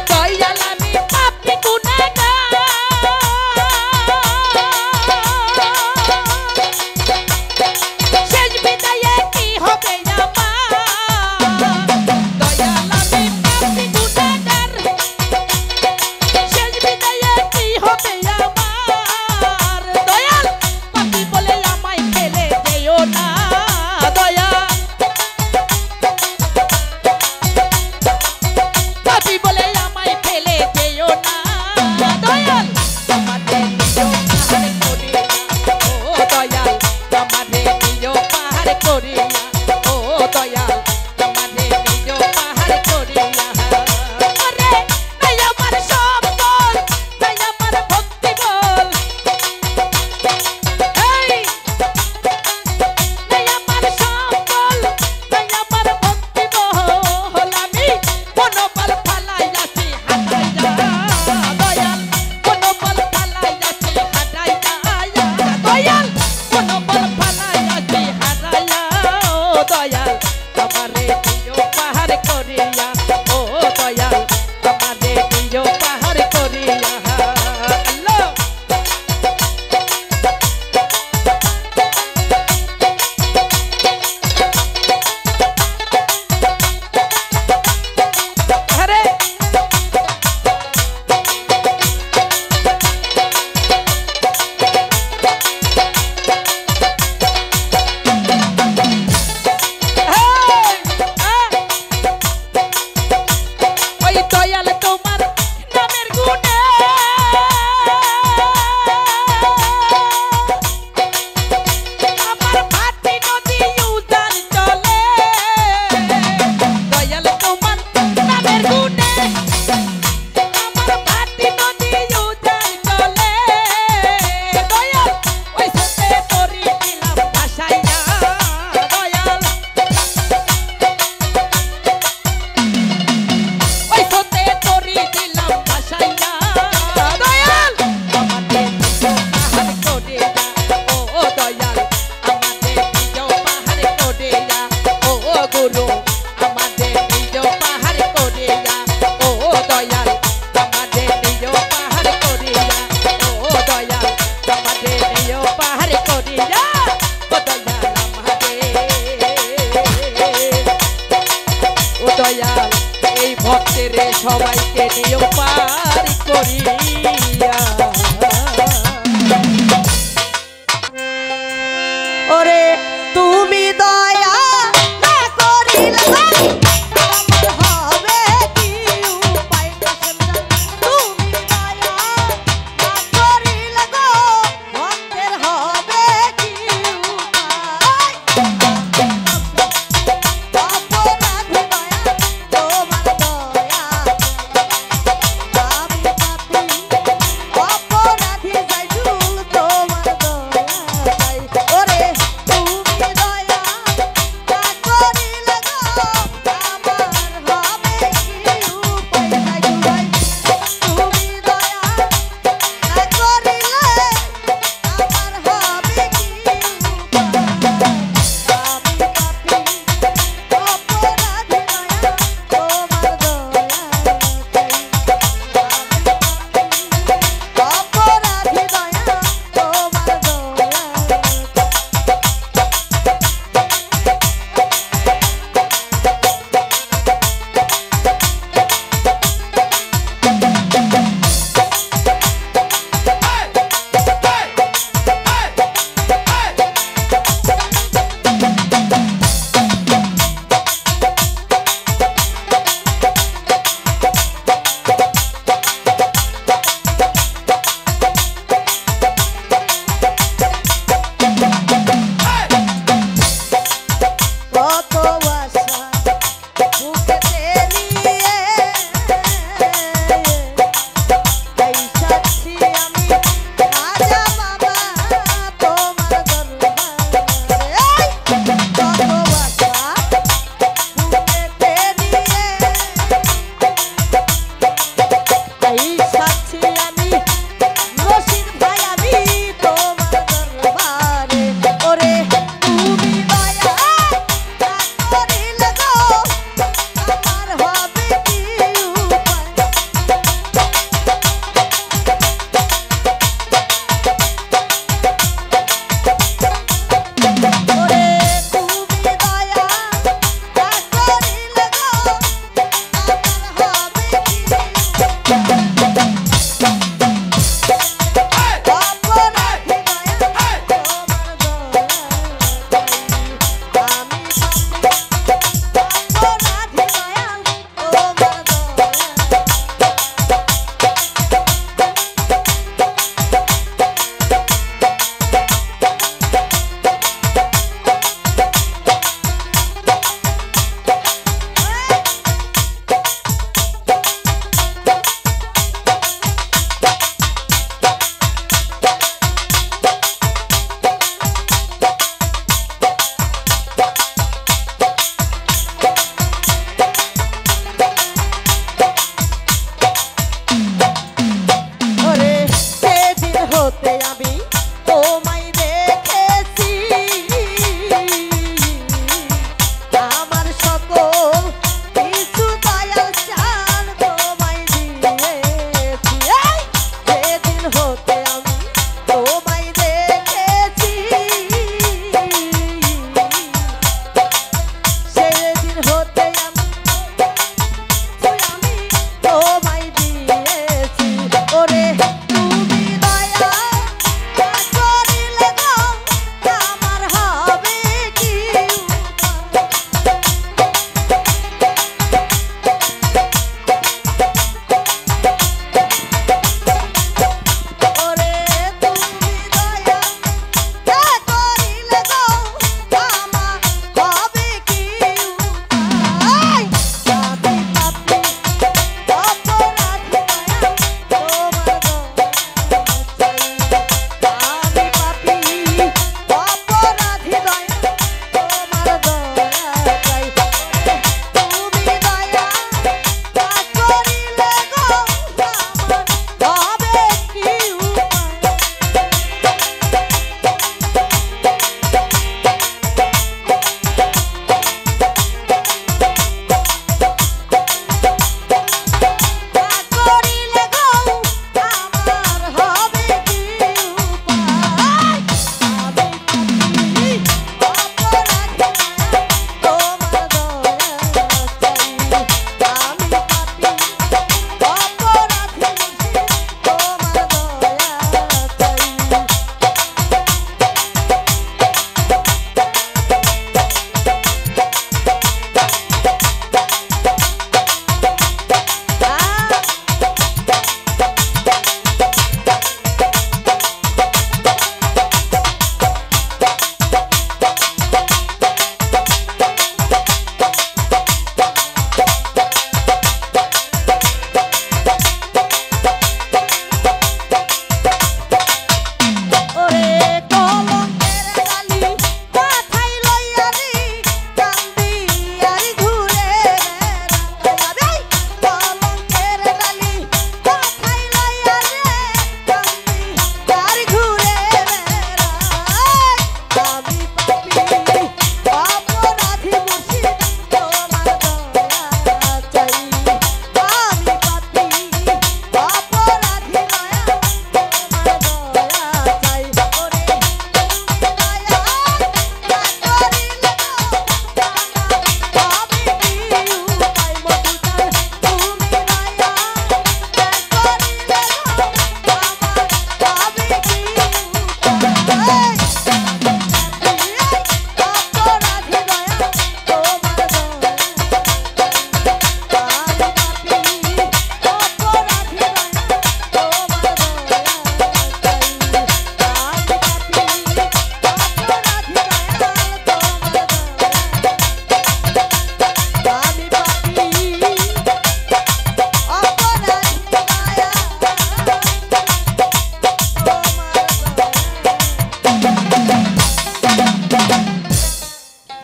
C: দয়াল আমি পাপী গুনাহগার শেষ বিদায়ে কি হবে আমার দয়াল আমি পাপী গুনাহগার শেষ বিদায়ে কি হবে আমার দয়াল পাপী বলে আমায় ফেলে যেও না দয়াল পাপী বলে আমায় ফেলে যেও না দয়াল আমাদের নিজ পাহাড় করিয়া ও দয়াল আমাদের নিজ পাহাড় করিয়া ও দয়াল আমাদের নিজ পাহাড় করিয়া আরে নাই আমার সব বল নাই আমার ভক্তি বল এই নাই আমার সব বল নাই আমার ভক্তি বল আমি মনোবল ফালাইয়াছি হারাইয়া দয়াল মনোবল ফালাইয়াছি হারাইয়া দয়াল মনোবল ফালাইয়াছি হারাইয়া ও দয়াল আমারে নিজ পাহাড় করিয়া ও দয়াল আমারে নিজ পাহাড় করিয়া আল্লাহ আরে ওই দয়াল তোমার নামের গুণে আমার ভাটি নদী উজান চলে দয়াল তোমার নামের গুণে আমার ভাটি নদী উজান চলে দয়াল ওই সাথে তরি দিলাম ভাসাইয়া দয়াল ওই সাথে তরি দিলাম ভাসাইয়া দয়াল আমাদের নিজ পাহাড় করিয়া ও দয়াল আমাদের নিজ পাহাড় করিয়া ও গুরু আমাদের নিজ পাহাড় করিয়া ও দয়াল আমাদের নিজ পাহাড় করিয়া ও দয়াল আমাদের নিজ পাহাড় করিয়া ও দয়াল আমাদের ও দয়াল এই ভক্তের সবাইকে নিয়ে পার করিয়া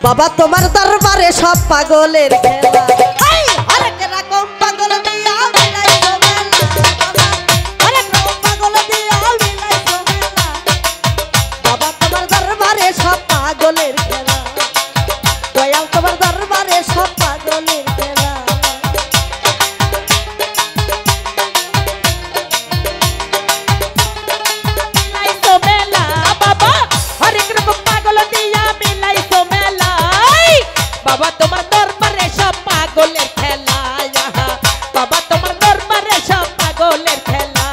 D: বাবা তোমার দরবারে সব পাগলের খেলা আরেক রকম পাগল দিয়া মিলাইছো মেলা বাবা আরেক রকম পাগল দিয়া মিলাইছো মেলা বাবা তোমার দরবারে সব পাগলের খেলা দয়াল তোমার দরবারে সব পাগলের খেলা
C: মিলাইছো মেলা বাবা হরেক রকম পাগল দিয়া মিলাইছো মেলা বাবা তোমার দরবারে সব পাগলের খেলা বাবা তোমার দরবারে সব পাগলের খেলা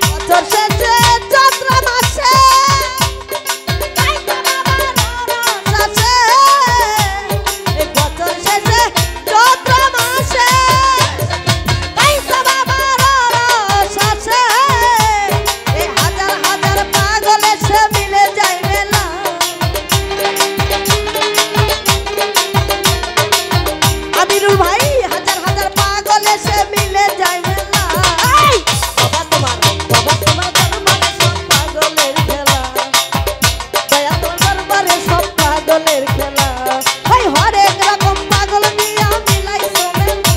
D: বছর শেষে চৈত্র মাসে বছর শেষে চৈত্র মাসে হাজার হাজার পাগল এসে মিলে যায় মেলা আমিরুল ভাই হাজার হাজার পাগল এসে মিলে যায় মেলা বাবা তোমার দরবারে সব পাগলের খেলা দয়া তোমার দরবারে সব পাগলের খেলা ভাই হরেক রকম পাগল দিয়া মিলাইছো মেলা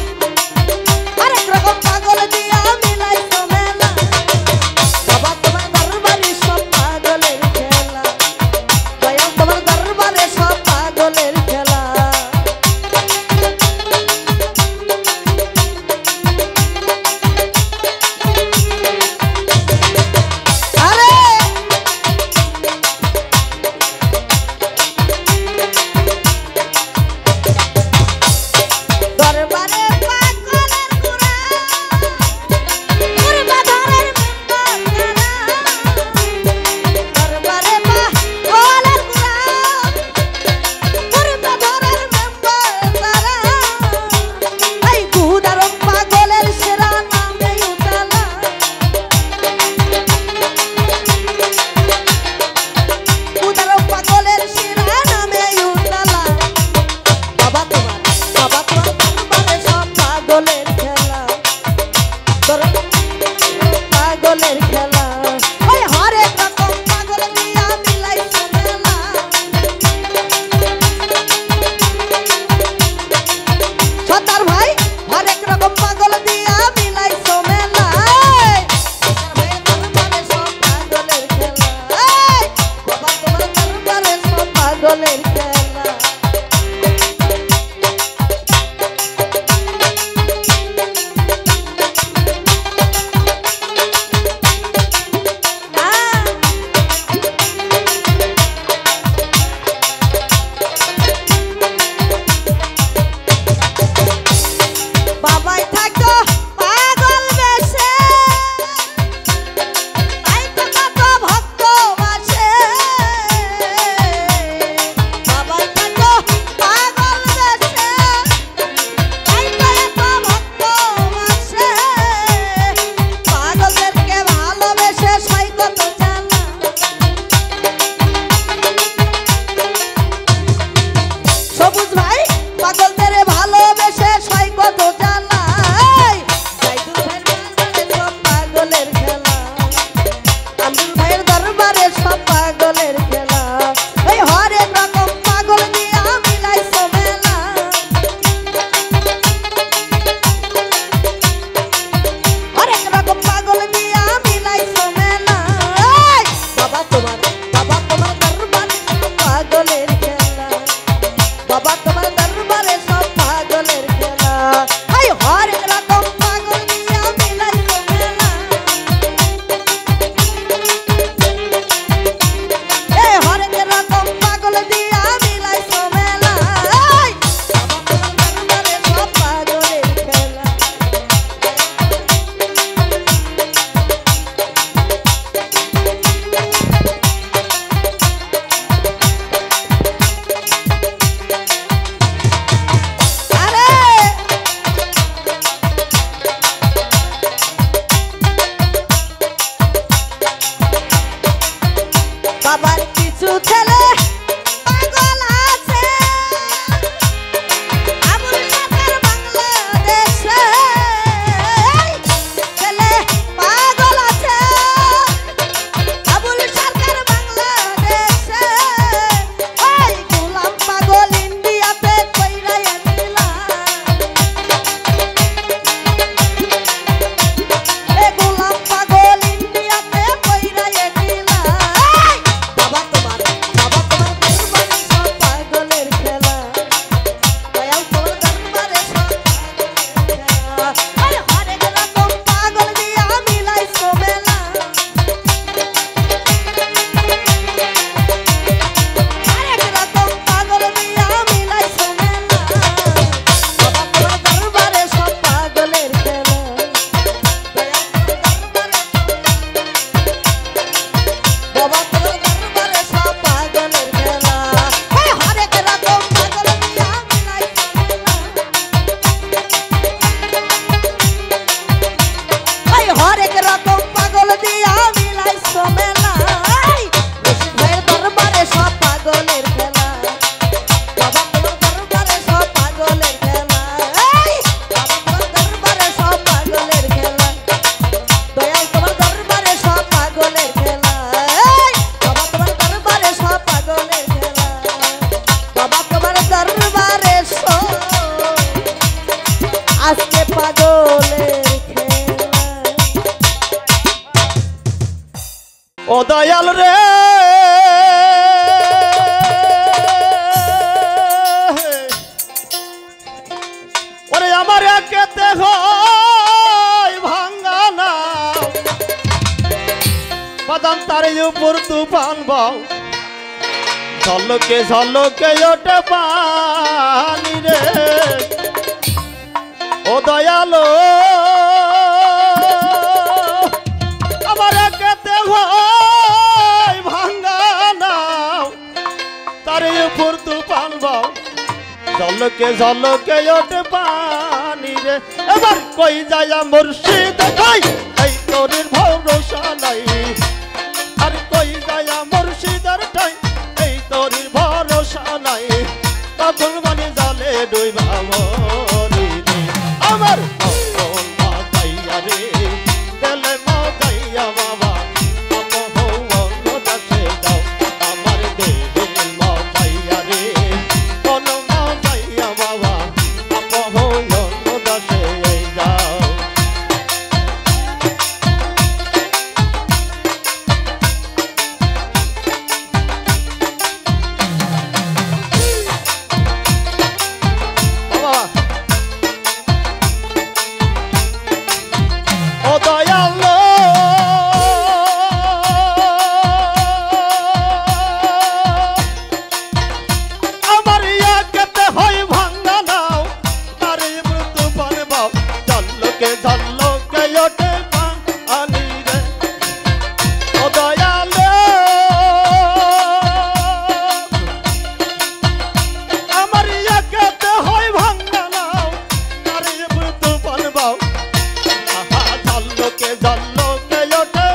D: হরেক রকম পাগল দিয়া মিলাইছো মেলা বাবা তোমার দরবারে সব পাগলের খেলা দয়া তোমার দরবারে সব পাগলের খেলা আরে দরবারে পাগলের কুরা কুরবা ধরের মেম্বার দরবারে পাগলের কুরা কুরবা ধরের মেম্বার এই গুদারম পাগলের সেরা নামে উঠালা গুদারম পাগলের সেরা নামে উঠালা বাবা তোমার দরবারে সব পাগলের খেলা পাগলের খেলা ওই হরেক রকম পাগল দিয়া মিলাইছো মেলা সর্দার ভাই হরেক রকম পাগল দিয়া মিলাইছো মেলা দরবারে সব পাগলের খেলা বাবা তোমার দরবারে সব পাগলের খেলা বাবাই থাকো পাগল বেশে তাই তো কত ভক্ত বাসে বাবাই থাকো পাগল বেশে তাই তো এত ভক্ত বাসে পাগলদেরকে ভালোবেসে সই কত জানা সবুজ ভাই পাগলদের ভালোবেসে সই কত জানা জাইদুল ভাইয়ের দরবারে সব পাগলের খেলা আব্দুল ভাইয়ের দরবারে সব পাগলের খেলা এই হরেক রকম পাগল দিয়া মিলাইছো মেলা হরেক রকম পাগল দিয়া মিলাইছো মেলা বাবা তোমার দরবারে সব পাগলের খেলা বাবা তোমার দরবারে সব পাগলের খেলা এই হরেক রকম পাগল দিয়া মিলাইছো মেলা এই হরেক রকম পাগল দিয়া মিলাইছো মেলা বাবা তোমার দরবারে সব পাগলের খেলা আরে বাবার কিছু ছেলে পাগল আছে আবুল সরকার বাংলাদেশে ছেলে পাগল আছে আবুল সরকার বাংলাদেশে
E: ও দয়াল রে ওরে আমার একেতে হয় ভাঙ্গা না বাদাম তার উপর তুফান বাও ঝলকে ঝলকে ওঠে পানি রে ও দয়ালো আমার একেতে হয় ভাঙ্গা নাও তার উপর তুফান বাও ঝলকে ঝলকে ওঠে পানি রে এবার কই যায় মুর্শিদ কই এই তোর ভরসা নাই আর কই যায় মুর্শিদের ঠাই এই তোর ভরসা নাই তখন মানে জলে ডুইবা মরি রে আমার মন মাতাইয়া রে দেলে মাতাইয়া বাবা আপন দাসে দাও আমার দেল মাতাইয়া রে কোন মাতাইয়া বাবা আপন দাসে দাও ও দয়ালো আমার ইয়াকেতে হয় ভাঙ্গা নাও তারে মৃত্যু পানে বাও ঝলকে ঝলকে ওঠে পানি রে ও দয়ালো আমার ইয়াকেতে হয় ভাঙ্গা নাও তারে মৃত্যু পানে বাও ঝলকে ঝলকে ওঠে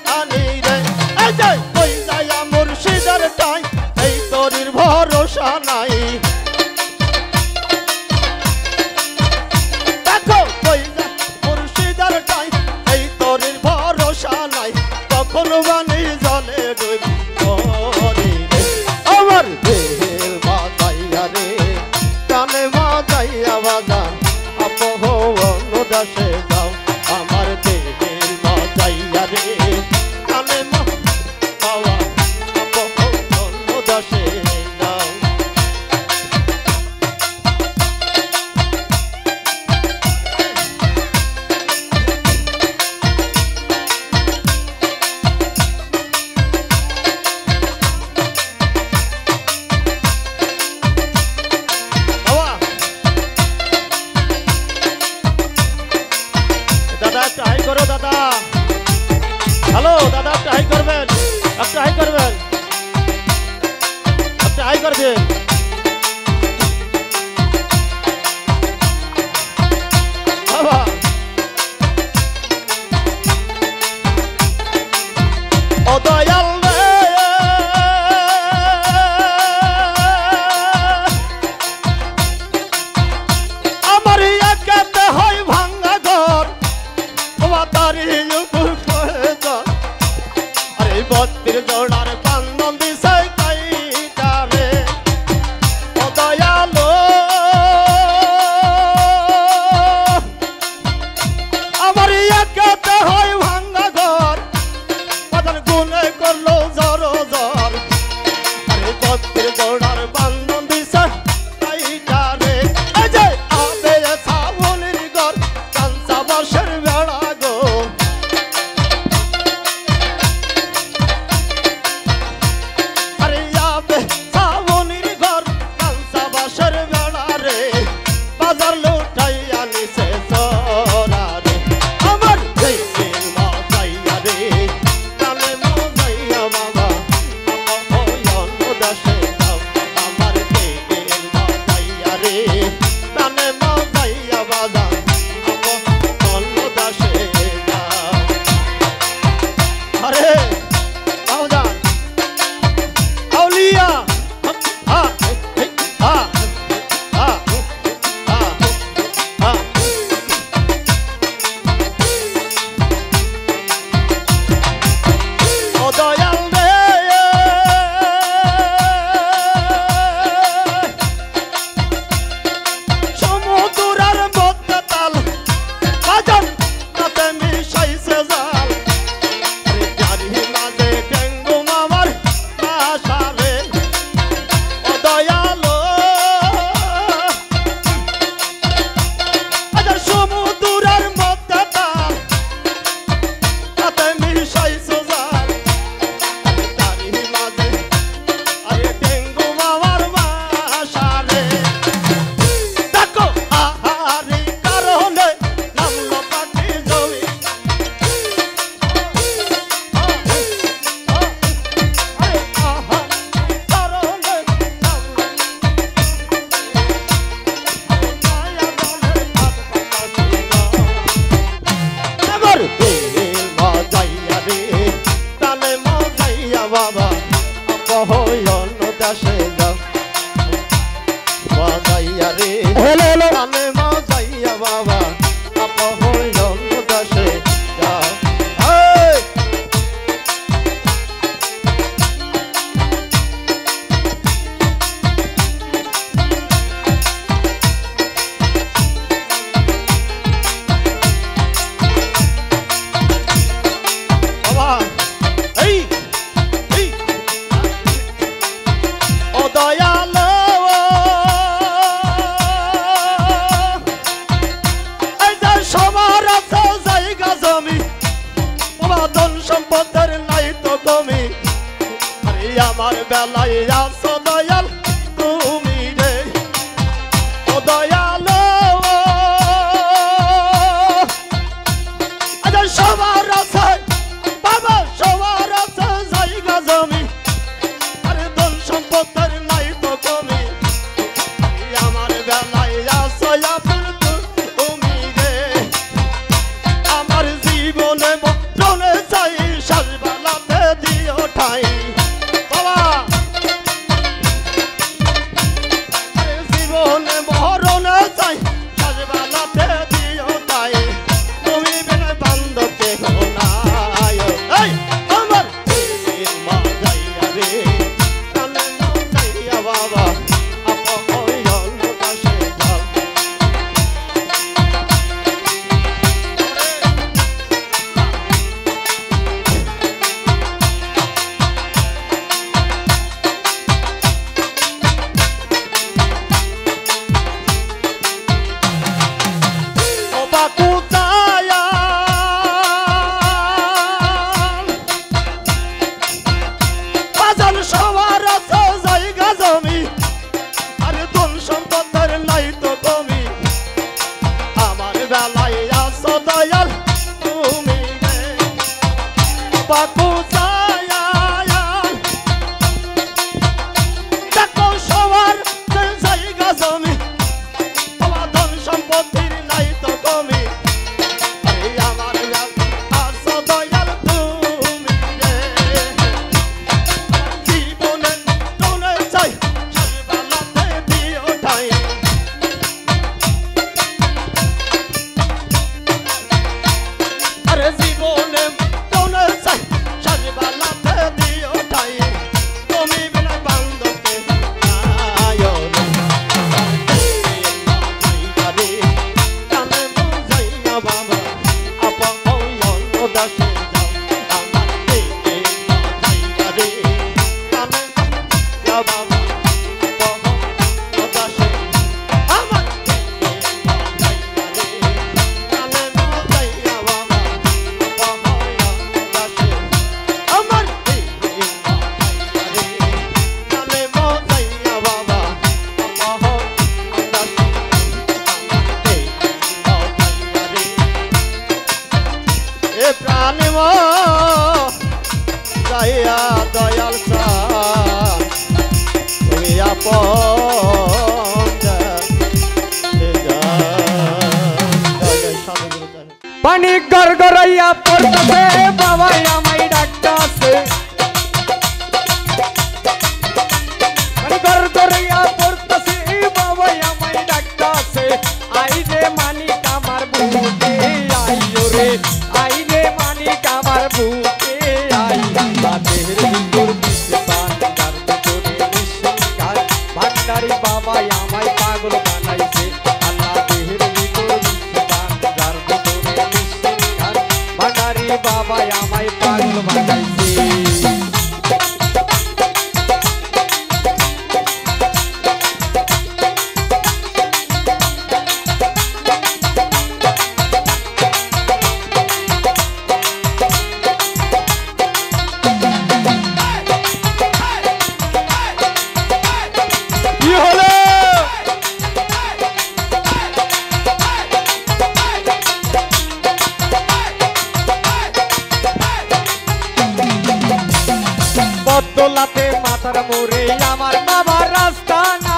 E: পানি রে এই যে কই যায় মুর্শিদের ঠাই এই তোর ভরসা নাই দেখো কই যায় মুর্শিদের ঠাই এই তোর ভরসা নাই তখন বানি জলে ডুবি রে আমার দেহের মাতাইয়া রে কানে মাতাইয়া বাজান আপন দাসে দাও আমার দেহের মাতাইয়া রে কানে পাওয়া আপন দাসে দাও বাবা দাদা একটা হাই করো দাদা হ্যালো দাদা একটা হাই করবেন একটা হাই করবেন একটা হাই করবেন বাবা ও দয়াল রে আমার একাতে হয় ভাঙ্গা ঘর তারি উপর প্রয়োজন আরে 32 জোড়ার বান্ধন দিছে কাইটা রে ও দয়ালো আমার একাতে হয় ভাঙ্গা ঘর বাজার গুনে করলো জর জর আরে 32 জোড়ার বান্ধন দিছে কাইটা রে এই যে আবে সাবনের ঘর কাঁচা বাঁশের বেড়া গো আরে আবে সাবনের ঘর কাঁচা বাঁশের বেড়া রে বাজার লুটাইয়া নিছে চোরা রে আমার দেহের মাতাইয়া রে কানে মাতাইয়া আমার বেলায় আসো দয়াল তুমি রে ও দয়াল আরে সবার আছে বাবা সবার আছে জায়গা জমি আরে ধন সম্পদের নাই তো কমি আমার বেলায় আসো আপন তুমি রে আমার জীবনে মরণে চাই সাজবালাতে দিও ঠাই বাবা জীবনে মরণে চাই সাজবালাতে দিও ঠাই তুমি বিনা বান্ধব কেহ নাই এই আমার মা যাইয়া রে কানে না যাইয়া বাবা আপন হইল কাছে যাও দয়াল তুমি
B: পানি গড়গড়াইয়া পড়তেছে বাবা আমায় ডাকতাছে পানি গড়গড়াইয়া পড়তেছে বাবা আমায় ডাকতাছে আই রে মানিক আমার বুকে আইও রে আই রে মানিক আমার বুকে আই বাতের ভিতর দিছে বান্দার ভিতরে নিঃসঙ্গার ভান্ডারি বাবা আমায় পাগল বানাইছে আল্লাহ দেহের ভিতর দিছে বান্দার ভিতরে নিঃসঙ্গার ভান্ডারি বাবা আমায় পাগল বানাইছে বদলাতে মাথার মোরে আমার বাবা রাস্তা না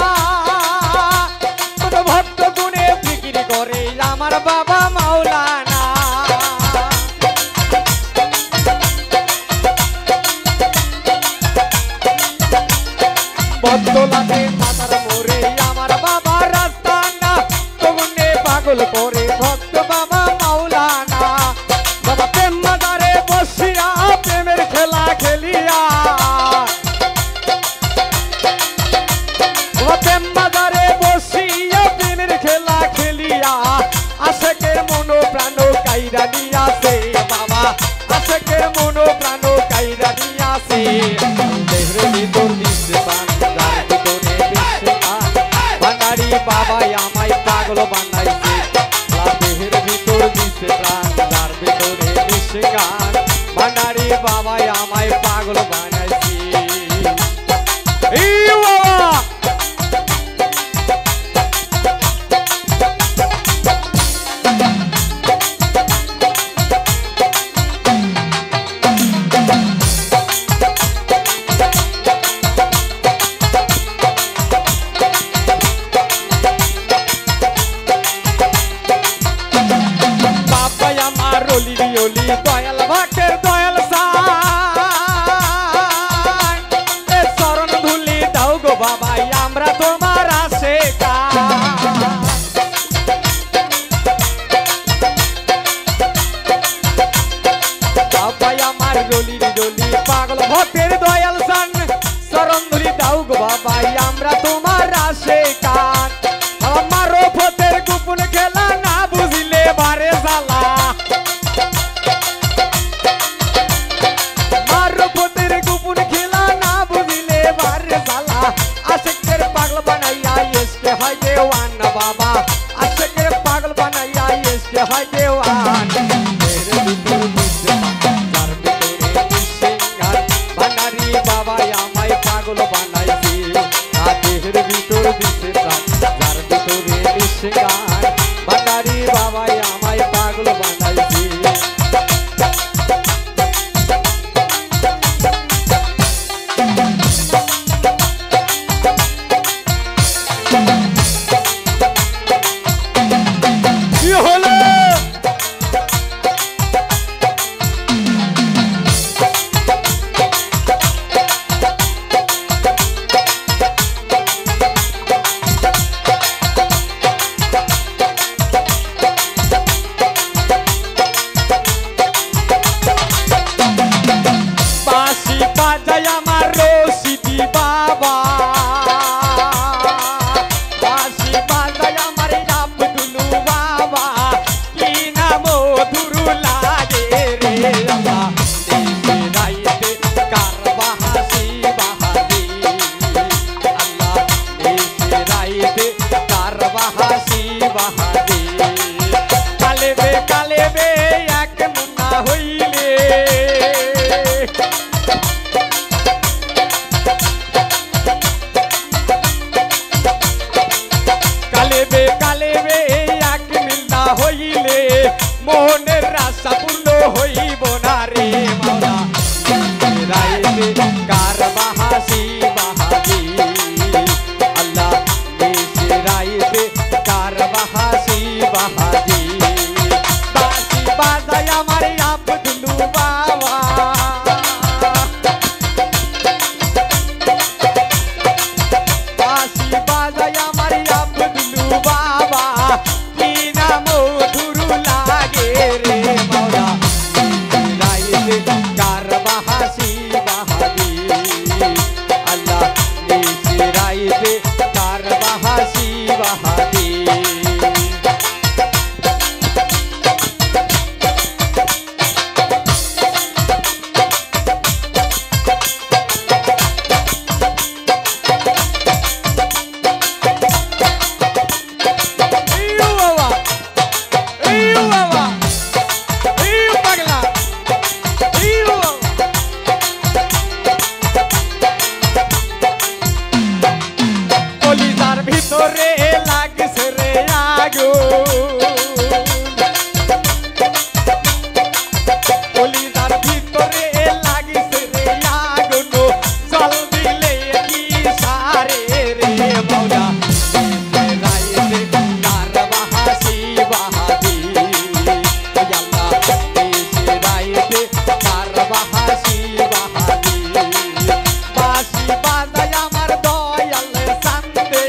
B: ভক্ত গুণে ফিকির করে আমার বাবা মাওলানা বদলাতে মাথার মোরে আমার বাবা রাস্তা না গুণে পাগল করে ভক্ত বাবা মাওলানা বাবা প্রেম মাদারে বসিয়া প্রেমের খেলা খেলিয়া প্রেম মাদারে বসিয়া প্রেমের খেলা খেলিয়া আশেকের মনো প্রাণ কাইরা নিয়াছে বাবা আশেকের মনো প্রাণ কাইরা নিয়াছে দেহের ভিতর দিছে বান্দার ভিতরে বিশ্বকান ভান্ডারি বাবা আমায় পাগল বানাইছে দেহের ভিতর দিছে প্রাণদার ভিতরে বিশ্বকান ভান্ডারি বাবা আমায় পাগল বানাইছে ভক্তের দয়াল সান চরণ ধরি দাও গো বাবা আমরা তোমার আশিকান আমার পথের গোপন খেলা না বুঝিলে বারে জ্বালা মারো পথের গোপন খেলা না বুঝিলে বারে জ্বালা আশিকের পাগল বানাইয়া ইসকে হয় দেওয়ান বাবা আশিকের পাগল বানাইয়া ইসকে হয় দেওয়ান তেরে ভিতর বুঝতে যার ভিতরে নিঃসিঙ্গার বানারি বাবা আমায় পাগল বানাইছি দেহের ভিতর দিছে প্রাণ যার ভিতরে নিঃসিঙ্গার বানারি বাবা আমায় পাগল বানাইছি কি হলো বাঁশি বাজায় আমার রশিদি বাবা বাঁশি বাজায় আমার আব্দুল বাবা কি না মধুর লাগে রে আল্লাহ দেশে রাইতে কার বাহাসি বাহাদি আল্লাহ দেশে রাইতে কার বাহাসি বাহাদি কালেবে কালেবে এক মুন্না হইলে কালেবে কালেবে এক মিলনা হইলে মনের আশা পূর্ণ হইব না রে মাওলা রাইতে কার বাহাসি বাহাদি আল্লাহ দেশে রাইতে কার বাহাসি বাহাদি বাঁশি বাজায় আমার আব্দুল বাবা বাঁশি বাজায় আমার আব্দুল বাবা কি না মধুর লাগে রে মাওলা রাইতে কার বাহাসি বাহাদি আল্লাহ দেশে রাইতে কার বাহাসি বাহাদি কলিজার ভিতরে লাগছে রে আগুন কলিজার ভিতরে লাগছে রে আগুন জল দিলে কি সারে রে মাওলা রাইতে কার বাহাসি বাহাদি আল্লাহ দেশে রাইতে কার বাহাসি বাহাদি বাঁশি বাজায় আমার দয়াল সান্দে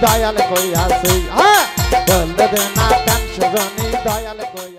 A: দয়াল কইয়াছে হ্যাঁ বললে না প্রেম সজনী দয়াল কইয়া